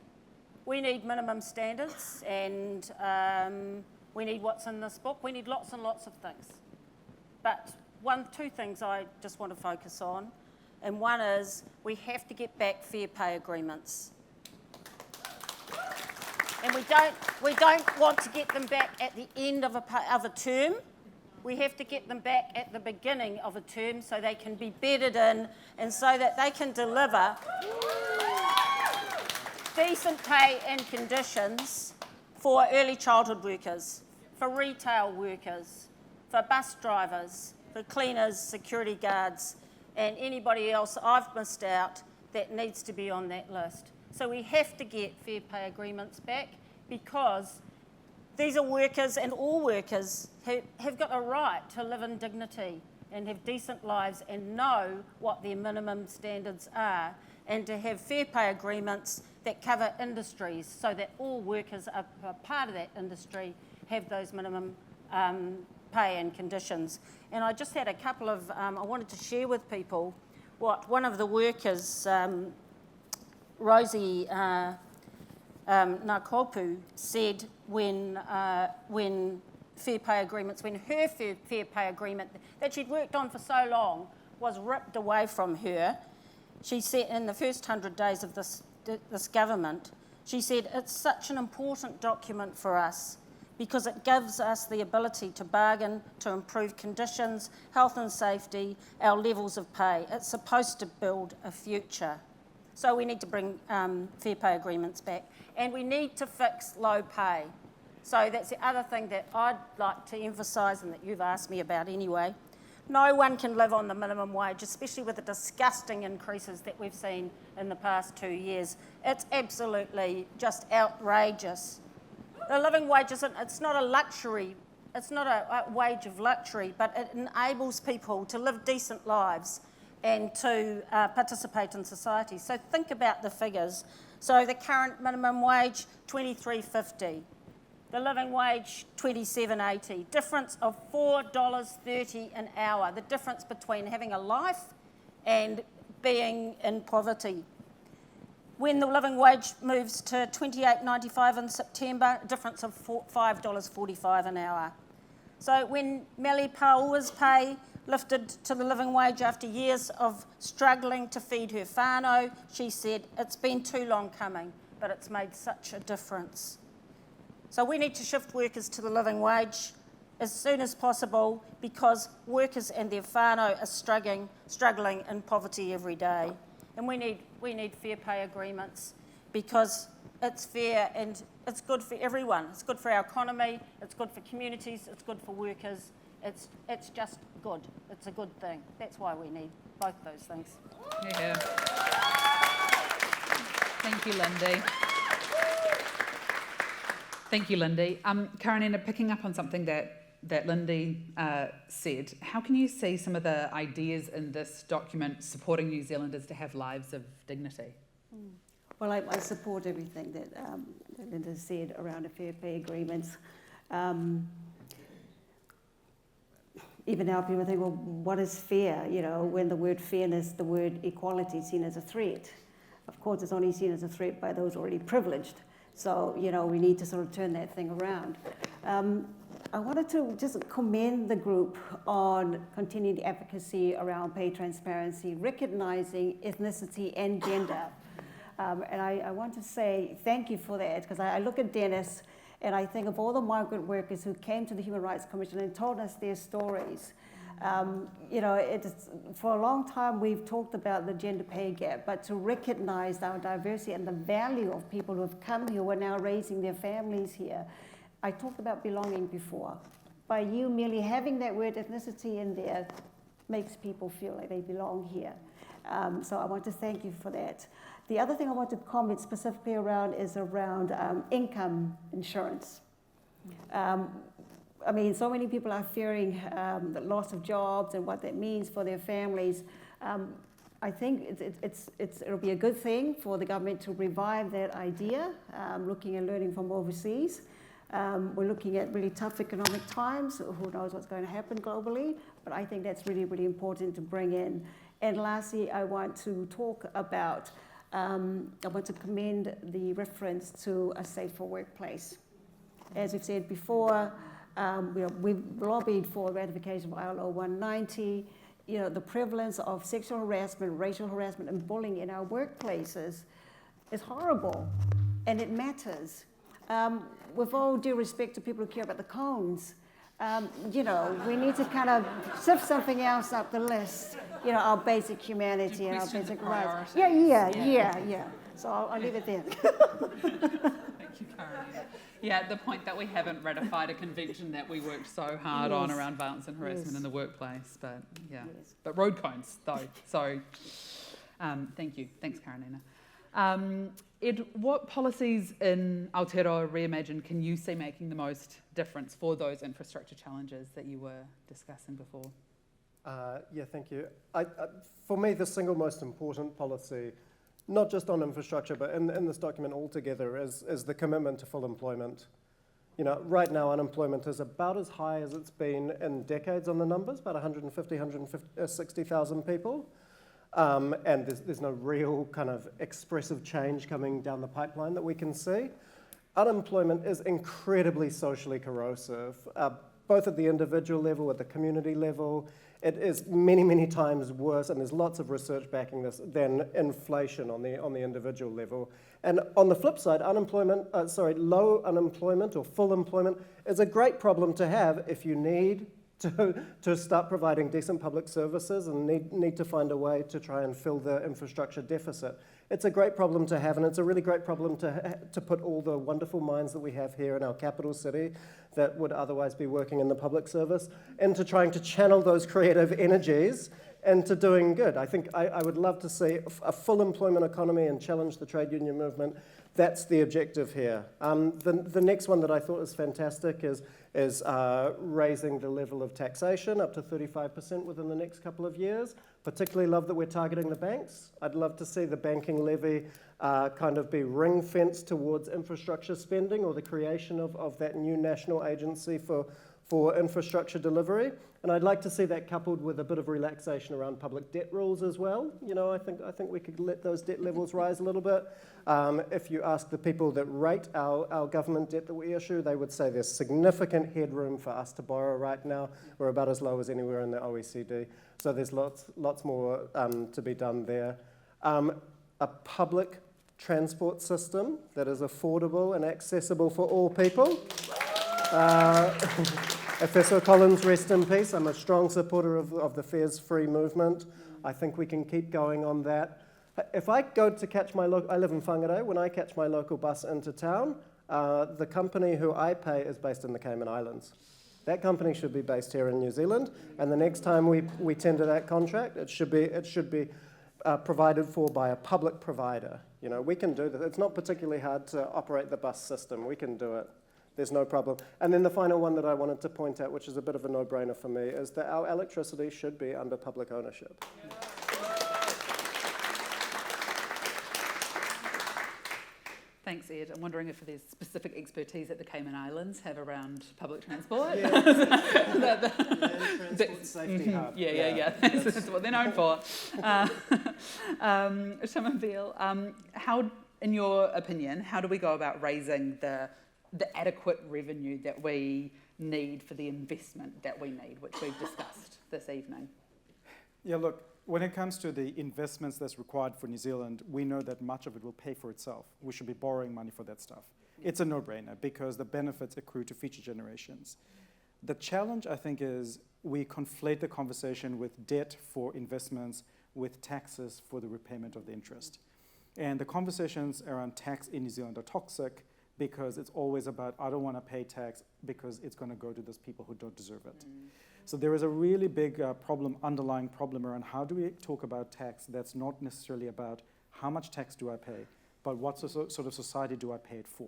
minimum standards, and we need what's in this book. We need lots and lots of things. But two things I just want to focus on, and one is we have to get back fair pay agreements. And we don't want to get them back at the end of a term. We have to get them back at the beginning of a term so they can be bedded in and so that they can deliver decent pay and conditions for early childhood workers, for retail workers, for bus drivers, for cleaners, security guards, and anybody else I've missed out that needs to be on that list. So we have to get fair pay agreements back because these are workers, and all workers have got a right to live in dignity and have decent lives and know what their minimum standards are, and to have fair pay agreements that cover industries so that all workers are part of that industry have those minimum pay and conditions. And I just had a couple of, I wanted to share with people what one of the workers, Rosie Nakopu, said when fair pay agreements, when her fair pay agreement that she'd worked on for so long was ripped away from her. She said in the first 100 days of this government, she said, it's such an important document for us because it gives us the ability to bargain, to improve conditions, health and safety, our levels of pay. It's supposed to build a future. So we need to bring fair pay agreements back, and we need to fix low pay. So that's the other thing that I'd like to emphasise and that you've asked me about anyway. No one can live on the minimum wage, especially with the disgusting increases that we've seen in the past 2 years. It's absolutely just outrageous. The living wage it's not a luxury, it's not a wage of luxury, but it enables people to live decent lives and to participate in society. So think about the figures. So the current minimum wage, $23.50. The living wage, $27.80. Difference of $4.30 an hour. The difference between having a life and being in poverty. When the living wage moves to $28.95 in September, a difference of $5.45 an hour. So when Meli Paua's pay lifted to the living wage after years of struggling to feed her whānau, she said, it's been too long coming, but it's made such a difference. So we need to shift workers to the living wage as soon as possible because workers and their whānau are struggling in poverty every day. And we need fair pay agreements because it's fair and it's good for everyone. It's good for our economy, it's good for communities, it's good for workers. It's just good. It's a good thing. That's why we need both those things. Yeah. Thank you, Lindy. Thank you, Lindy. Karanina, picking up on something that Lindy said, how can you see some of the ideas in this document supporting New Zealanders to have lives of dignity? Well, I support everything that Linda said around the fair pay agreements. Even now people think, well, what is fair? You know, when the word fairness, the word equality is seen as a threat. Of course, it's only seen as a threat by those already privileged. So, you know, we need to sort of turn that thing around. I wanted to just commend the group on continued advocacy around pay transparency, recognising ethnicity and gender. And I want to say thank you for that, because I look at Dennis and I think of all the migrant workers who came to the Human Rights Commission and told us their stories. You know, for a long time we've talked about the gender pay gap, but to recognise our diversity and the value of people who have come here, who are now raising their families here. I talked about belonging before. By you merely having that word ethnicity in there makes people feel like they belong here. So I want to thank you for that. The other thing I want to comment specifically around is around income insurance. I mean, so many people are fearing the loss of jobs and what that means for their families. I think it'll be a good thing for the government to revive that idea, looking and learning from overseas. We're looking at really tough economic times. Who knows what's going to happen globally? But I think that's really, really important to bring in. And lastly, I want to talk about, I want to commend the reference to a safer workplace. As we've said before, we've lobbied for ratification of ILO 190. You know, the prevalence of sexual harassment, racial harassment, and bullying in our workplaces is horrible, and it matters. With all due respect to people who care about the cones, we need to kind of sift something else up the list. Our basic humanity and our basic rights. Yeah. So I'll leave it there. Thank you, Carolina. Yeah, the point that we haven't ratified a convention that we worked so hard on around violence and harassment in the workplace, but yeah. Yes. But road cones, though. So, thank you. Thanks, Carolina. Ed, what policies in Aotearoa Reimagined can you see making the most difference for those infrastructure challenges that you were discussing before? Yeah, thank you. For me, the single most important policy, not just on infrastructure, but in this document altogether, is the commitment to full employment. Right now, unemployment is about as high as it's been in decades on the numbers, about 160,000 people. And there's no real kind of expressive change coming down the pipeline that we can see. Unemployment is incredibly socially corrosive, both at the individual level, at the community level. It is many, many times worse, and there's lots of research backing this, than inflation on the individual level. And on the flip side, low unemployment or full employment is a great problem to have if you need to start providing decent public services and need to find a way to try and fill the infrastructure deficit. It's a great problem to have, and it's a really great problem to put all the wonderful minds that we have here in our capital city that would otherwise be working in the public service into trying to channel those creative energies into doing good. I think I would love to see a full employment economy and challenge the trade union movement. That's the objective here. The next one that I thought was fantastic is raising the level of taxation up to 35% within the next couple of years. Particularly love that we're targeting the banks. I'd love to see the banking levy kind of be ring-fenced towards infrastructure spending or the creation of that new national agency for infrastructure delivery. And I'd like to see that coupled with a bit of relaxation around public debt rules as well. I think we could let those debt levels rise a little bit. If you ask the people that rate our government debt that we issue, they would say there's significant headroom for us to borrow right now. We're about as low as anywhere in the OECD. So there's lots more to be done there. A public transport system that is affordable and accessible for all people. Professor Collins, rest in peace. I'm a strong supporter of the fares-free movement. I think we can keep going on that. If I go to catch I live in Whangarei, when I catch my local bus into town, the company who I pay is based in the Cayman Islands. That company should be based here in New Zealand, and the next time we tender that contract, it should be provided for by a public provider. We can do this. It's not particularly hard to operate the bus system. We can do it. There's no problem. And then the final one that I wanted to point out, which is a bit of a no-brainer for me, is that our electricity should be under public ownership. Thanks, Ed. I'm wondering if there's specific expertise that the Cayman Islands have around public transport. Yeah. Transport safety hub. Yeah. That's what they're known for. Shamaville, how, in your opinion, how do we go about raising the adequate revenue that we need for the investment that we need, which we've discussed this evening? Yeah, look, when it comes to the investments that's required for New Zealand, we know that much of it will pay for itself. We should be borrowing money for that stuff. It's a no-brainer because the benefits accrue to future generations. The challenge, I think, is we conflate the conversation with debt for investments with taxes for the repayment of the interest. And the conversations around tax in New Zealand are toxic because it's always about, I don't want to pay tax because it's going to go to those people who don't deserve it. So there is a really big underlying problem around how do we talk about tax that's not necessarily about how much tax do I pay, but what sort of society do I pay it for?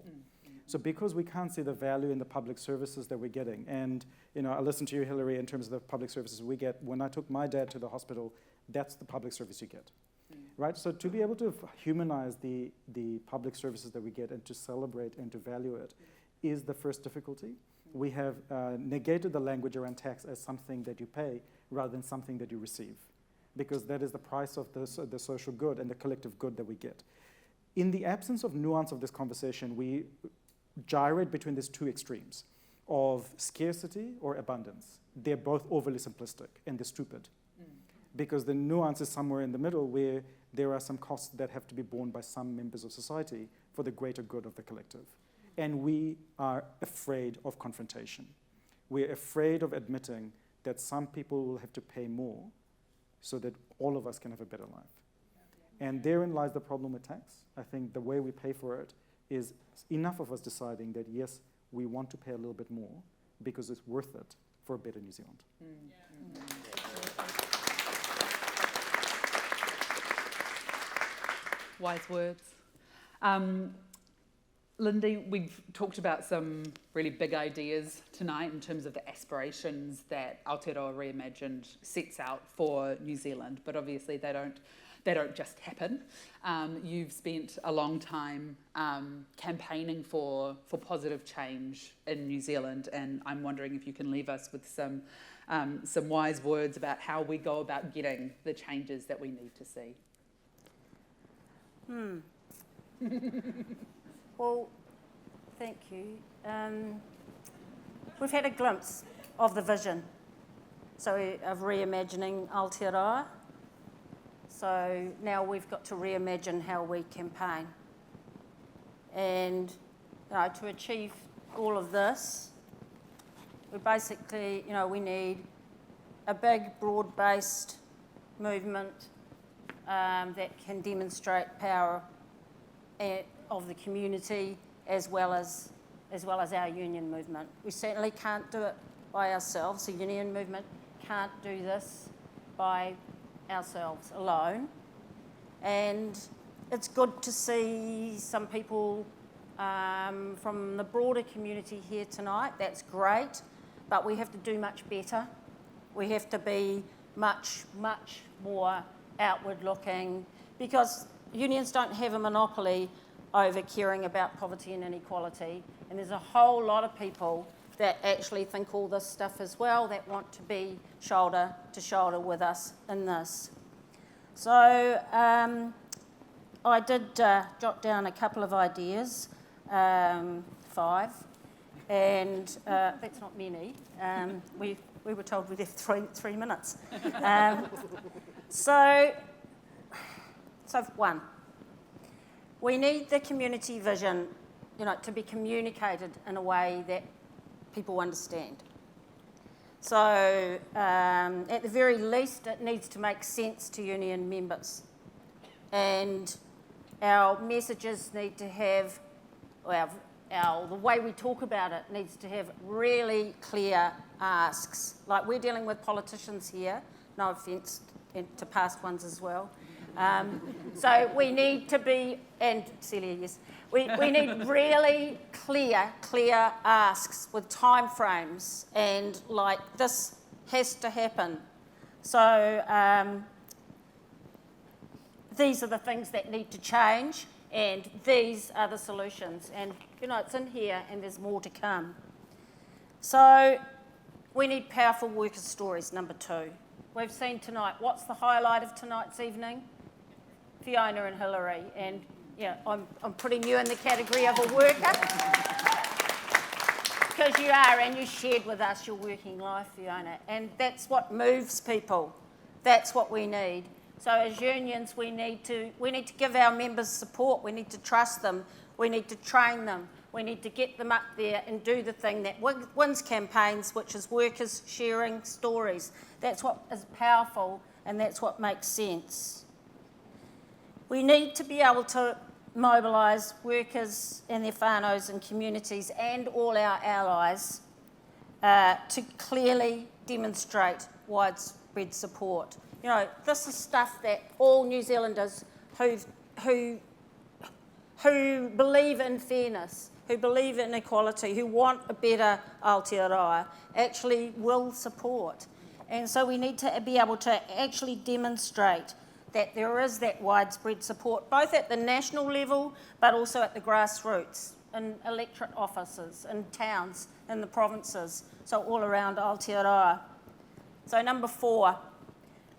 So because we can't see the value in the public services that we're getting, and I listened to you, Hilary, in terms of the public services we get. When I took my dad to the hospital, that's the public service you get. Right? So to be able to humanize the public services that we get and to celebrate and to value it is the first difficulty. We have negated the language around tax as something that you pay rather than something that you receive, because that is the price of the social good and the collective good that we get. In the absence of nuance of this conversation, we gyrate between these two extremes of scarcity or abundance. They're both overly simplistic and they're stupid, because the nuance is somewhere in the middle where there are some costs that have to be borne by some members of society for the greater good of the collective. and we are afraid of confrontation. We're afraid of admitting that some people will have to pay more so that all of us can have a better life. And therein lies the problem with tax. I think the way we pay for it is enough of us deciding that, yes, we want to pay a little bit more because it's worth it for a better New Zealand. Wise words. Lindy, we've talked about some really big ideas tonight in terms of the aspirations that Aotearoa Reimagined sets out for New Zealand, but obviously they don't just happen. You've spent a long time campaigning for positive change in New Zealand, and I'm wondering if you can leave us with some wise words about how we go about getting the changes that we need to see. Well, thank you. We've had a glimpse of the vision, so of reimagining Aotearoa. So now we've got to reimagine how we campaign. And to achieve all of this, we basically, we need a big, broad-based movement that can demonstrate power of the community as well as our union movement. We certainly can't do it by ourselves. The union movement can't do this by ourselves alone. And it's good to see some people from the broader community here tonight. That's great, but we have to do much better. We have to be much, much more outward looking, because unions don't have a monopoly over caring about poverty and inequality, and there's a whole lot of people that actually think all this stuff as well, that want to be shoulder to shoulder with us in this. So I did jot down a couple of ideas, 5, and that's not many. We were told we'd have 3 minutes. So 1, we need the community vision, to be communicated in a way that people understand. So at the very least, it needs to make sense to union members. And our messages need to have, the way we talk about it needs to have really clear asks. Like, we're dealing with politicians here, no offence to past ones as well. So we need to be, and Celia, yes, we need really clear asks with time frames, and like, this has to happen. So these are the things that need to change, and these are the solutions. And it's in here, and there's more to come. So we need powerful worker stories, number 2. We've seen tonight, what's the highlight of tonight's evening? Fiona and Hilary, and I'm putting you in the category of a worker, because you are, and you shared with us your working life, Fiona, and that's what moves people. That's what we need. So as unions, we need to give our members support. We need to trust them. We need to train them. We need to get them up there and do the thing that wins campaigns, which is workers sharing stories. That's what is powerful, and that's what makes sense. We need to be able to mobilise workers and their whānaus and communities and all our allies to clearly demonstrate widespread support. This is stuff that all New Zealanders who believe in fairness, who believe in equality, who want a better Aotearoa, actually will support. And so we need to be able to actually demonstrate that there is that widespread support, both at the national level, but also at the grassroots, in electorate offices, in towns, in the provinces, so all around Aotearoa. So number 4,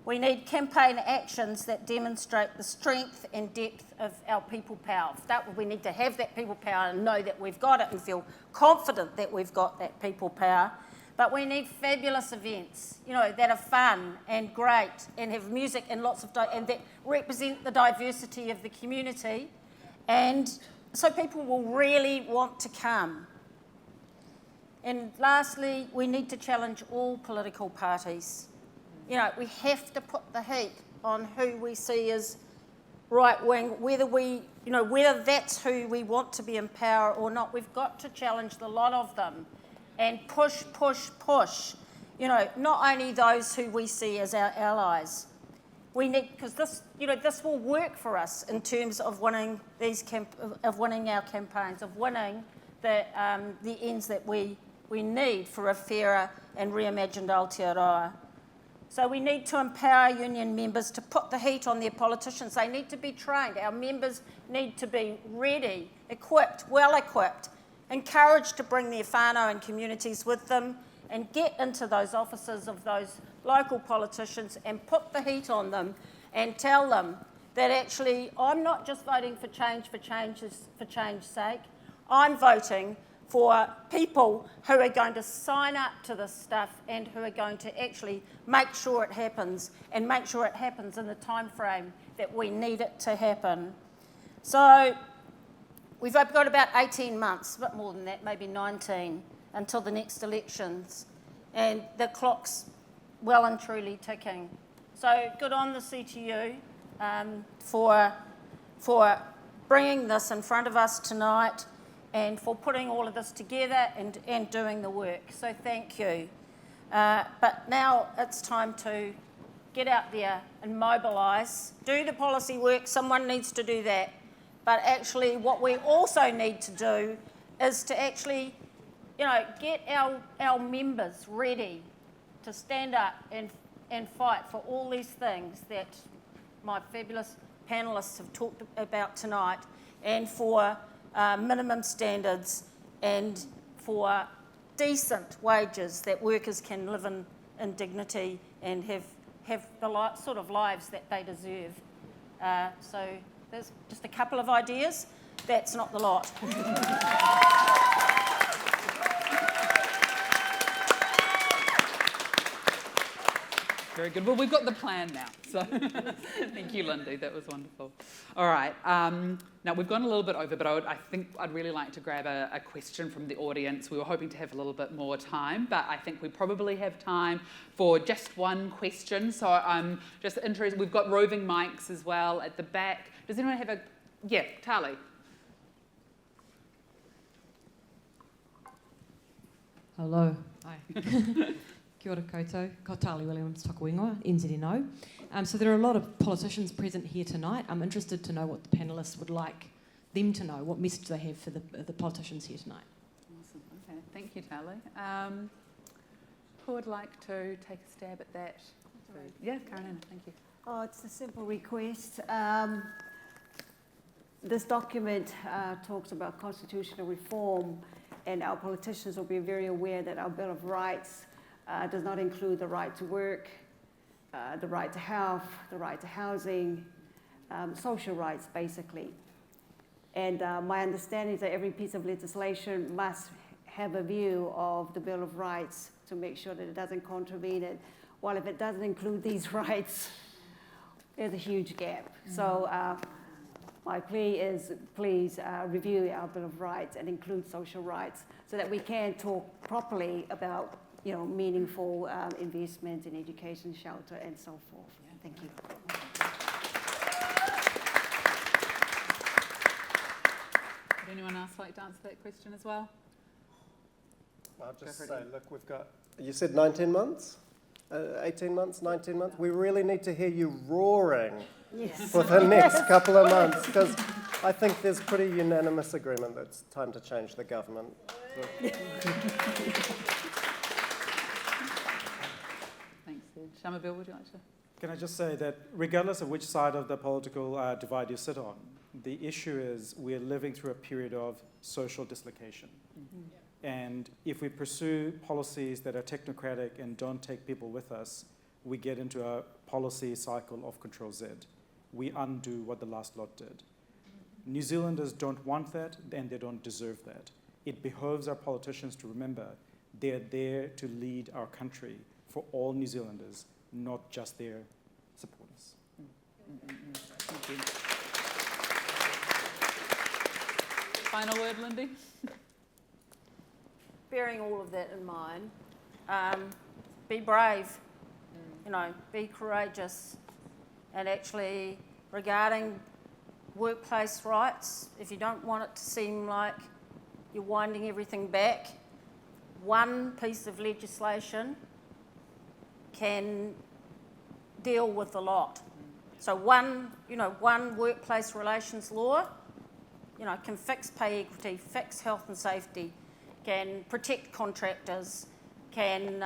we need campaign actions that demonstrate the strength and depth of our people power. We need to have that people power and know that we've got it and feel confident that we've got that people power. But we need fabulous events, that are fun and great and have music and and that represent the diversity of the community. And so people will really want to come. And lastly, we need to challenge all political parties. You know, we have to put the heat on who we see as right-wing, whether that's who we want to be in power or not. We've got to challenge the lot of them and push, push, push. You know, not only those who we see as our allies. We need, because this will work for us in terms of winning winning our campaigns, of winning the ends that we need for a fairer and reimagined Aotearoa. So we need to empower union members to put the heat on their politicians. They need to be trained. Our members need to be ready, equipped, well-equipped, encouraged to bring their whānau and communities with them and get into those offices of those local politicians and put the heat on them and tell them that actually I'm not just voting for change's sake. I'm voting for people who are going to sign up to this stuff and who are going to actually make sure it happens and make sure it happens in the time frame that we need it to happen. So we've got about 18 months, a bit more than that, maybe 19, until the next elections. And the clock's well and truly ticking. So good on the CTU for bringing this in front of us tonight and for putting all of this together and doing the work. So thank you. But now it's time to get out there and mobilise, do the policy work. Someone needs to do that. But actually what we also need to do is to actually, get our members ready to stand up and fight for all these things that my fabulous panellists have talked about tonight, and for minimum standards and for decent wages that workers can live in dignity and have the sort of lives that they deserve. So there's just a couple of ideas. That's not the lot. Very good. Well, we've got the plan now. So thank you, Lindy. That was wonderful. All right. Now, we've gone a little bit over, but I think I'd really like to grab a question from the audience. We were hoping to have a little bit more time, but I think we probably have time for just one question. So I'm just interested. We've got roving mics as well at the back. Does anyone have yeah, Tali. Hello. Hi. Kia ora koutou. Ko Tali Williams, Toka Wingoa, NZNO. So there are a lot of politicians present here tonight. I'm interested to know what the panellists would like them to know, what message they have for the politicians here tonight. Awesome. Okay. Thank you, Tali. Who would like to take a stab at that? So, yeah, Karenina, thank you. Oh, it's a simple request. This document talks about constitutional reform, and our politicians will be very aware that our Bill of Rights does not include the right to work, the right to health, the right to housing, social rights, basically. And my understanding is that every piece of legislation must have a view of the Bill of Rights to make sure that it doesn't contravene it. While if it doesn't include these rights, there's a huge gap. So my plea is please review our Bill of Rights and include social rights so that we can talk properly about meaningful investment in education, shelter, and so forth. Yeah. Thank you. Would anyone else like to answer that question as well? I'll just say, look, you said 19 months? 18 months, 19 months? We really need to hear you roaring for the next couple of months, because I think there's pretty unanimous agreement that it's time to change the government. Thanks, Ed. Shamabel, would you like to? Can I just say that regardless of which side of the political divide you sit on, the issue is we're living through a period of social dislocation. Mm-hmm. And if we pursue policies that are technocratic and don't take people with us, we get into a policy cycle of Control Z. We undo what the last lot did. New Zealanders don't want that, and they don't deserve that. It behoves our politicians to remember they're there to lead our country for all New Zealanders, not just their supporters. Thank you. final word, Lindy? Bearing all of that in mind, be brave, you know, be courageous, and actually regarding workplace rights, if you don't want it to seem like you're winding everything back, one piece of legislation can deal with a lot. So one workplace relations law, can fix pay equity, fix health and safety, can protect contractors, can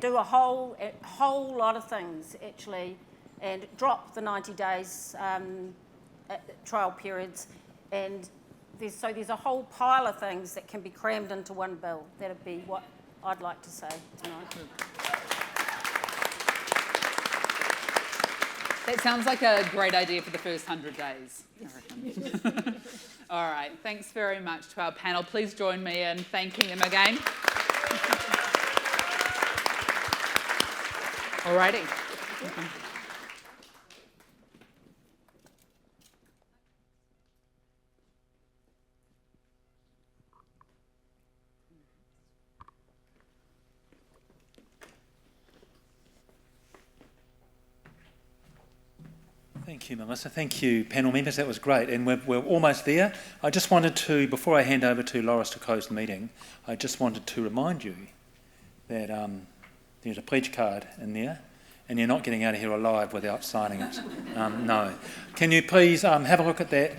do a whole lot of things actually, and drop the 90 days trial periods, and there's a whole pile of things that can be crammed into one bill. That'd be what I'd like to say tonight. That sounds like a great idea for the first 100 days, I reckon. All right, thanks very much to our panel. Please join me in thanking them again. All righty. Thank you, Melissa. Thank you, panel members. That was great. And we're almost there. I just wanted to, before I hand over to Loris to close the meeting, I just wanted to remind you that there's a pledge card in there, and you're not getting out of here alive without signing it. No. Can you please have a look at that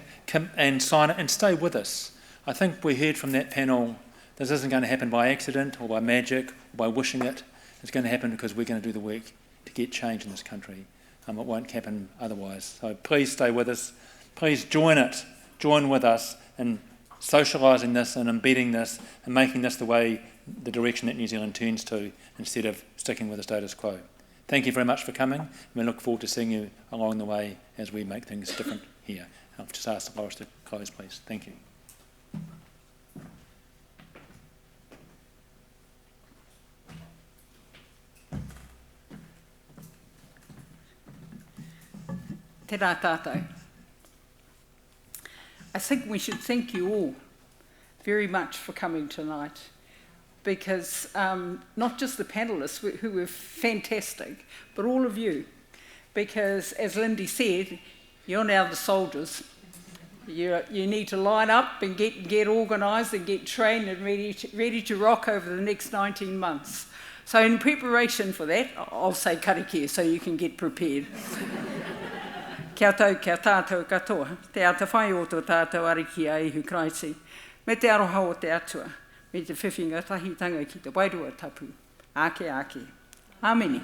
and sign it and stay with us? I think we heard from that panel, this isn't going to happen by accident or by magic or by wishing it. It's going to happen because we're going to do the work to get change in this country. It won't happen otherwise. So please stay with us. Please join with us in socialising this and embedding this and making this the direction that New Zealand turns to, instead of sticking with the status quo. Thank you very much for coming, and we look forward to seeing you along the way as we make things different here. I'll just ask Loris to close, please. Thank you. Tērā tātou. I think we should thank you all very much for coming tonight, because not just the panellists who were fantastic, but all of you, because as Lindy said, you're now the soldiers. You need to line up and get organised and get trained and ready to rock over the next 19 months. So in preparation for that, I'll say karakia so you can get prepared. Kia tau, kia tātou katoa, te ata whai o tō tātou ariki a Ihu Kraisi, me te aroha o te atua, me te whiwhinga tahitanga ki te wairua tapu. Ake. Āmeni.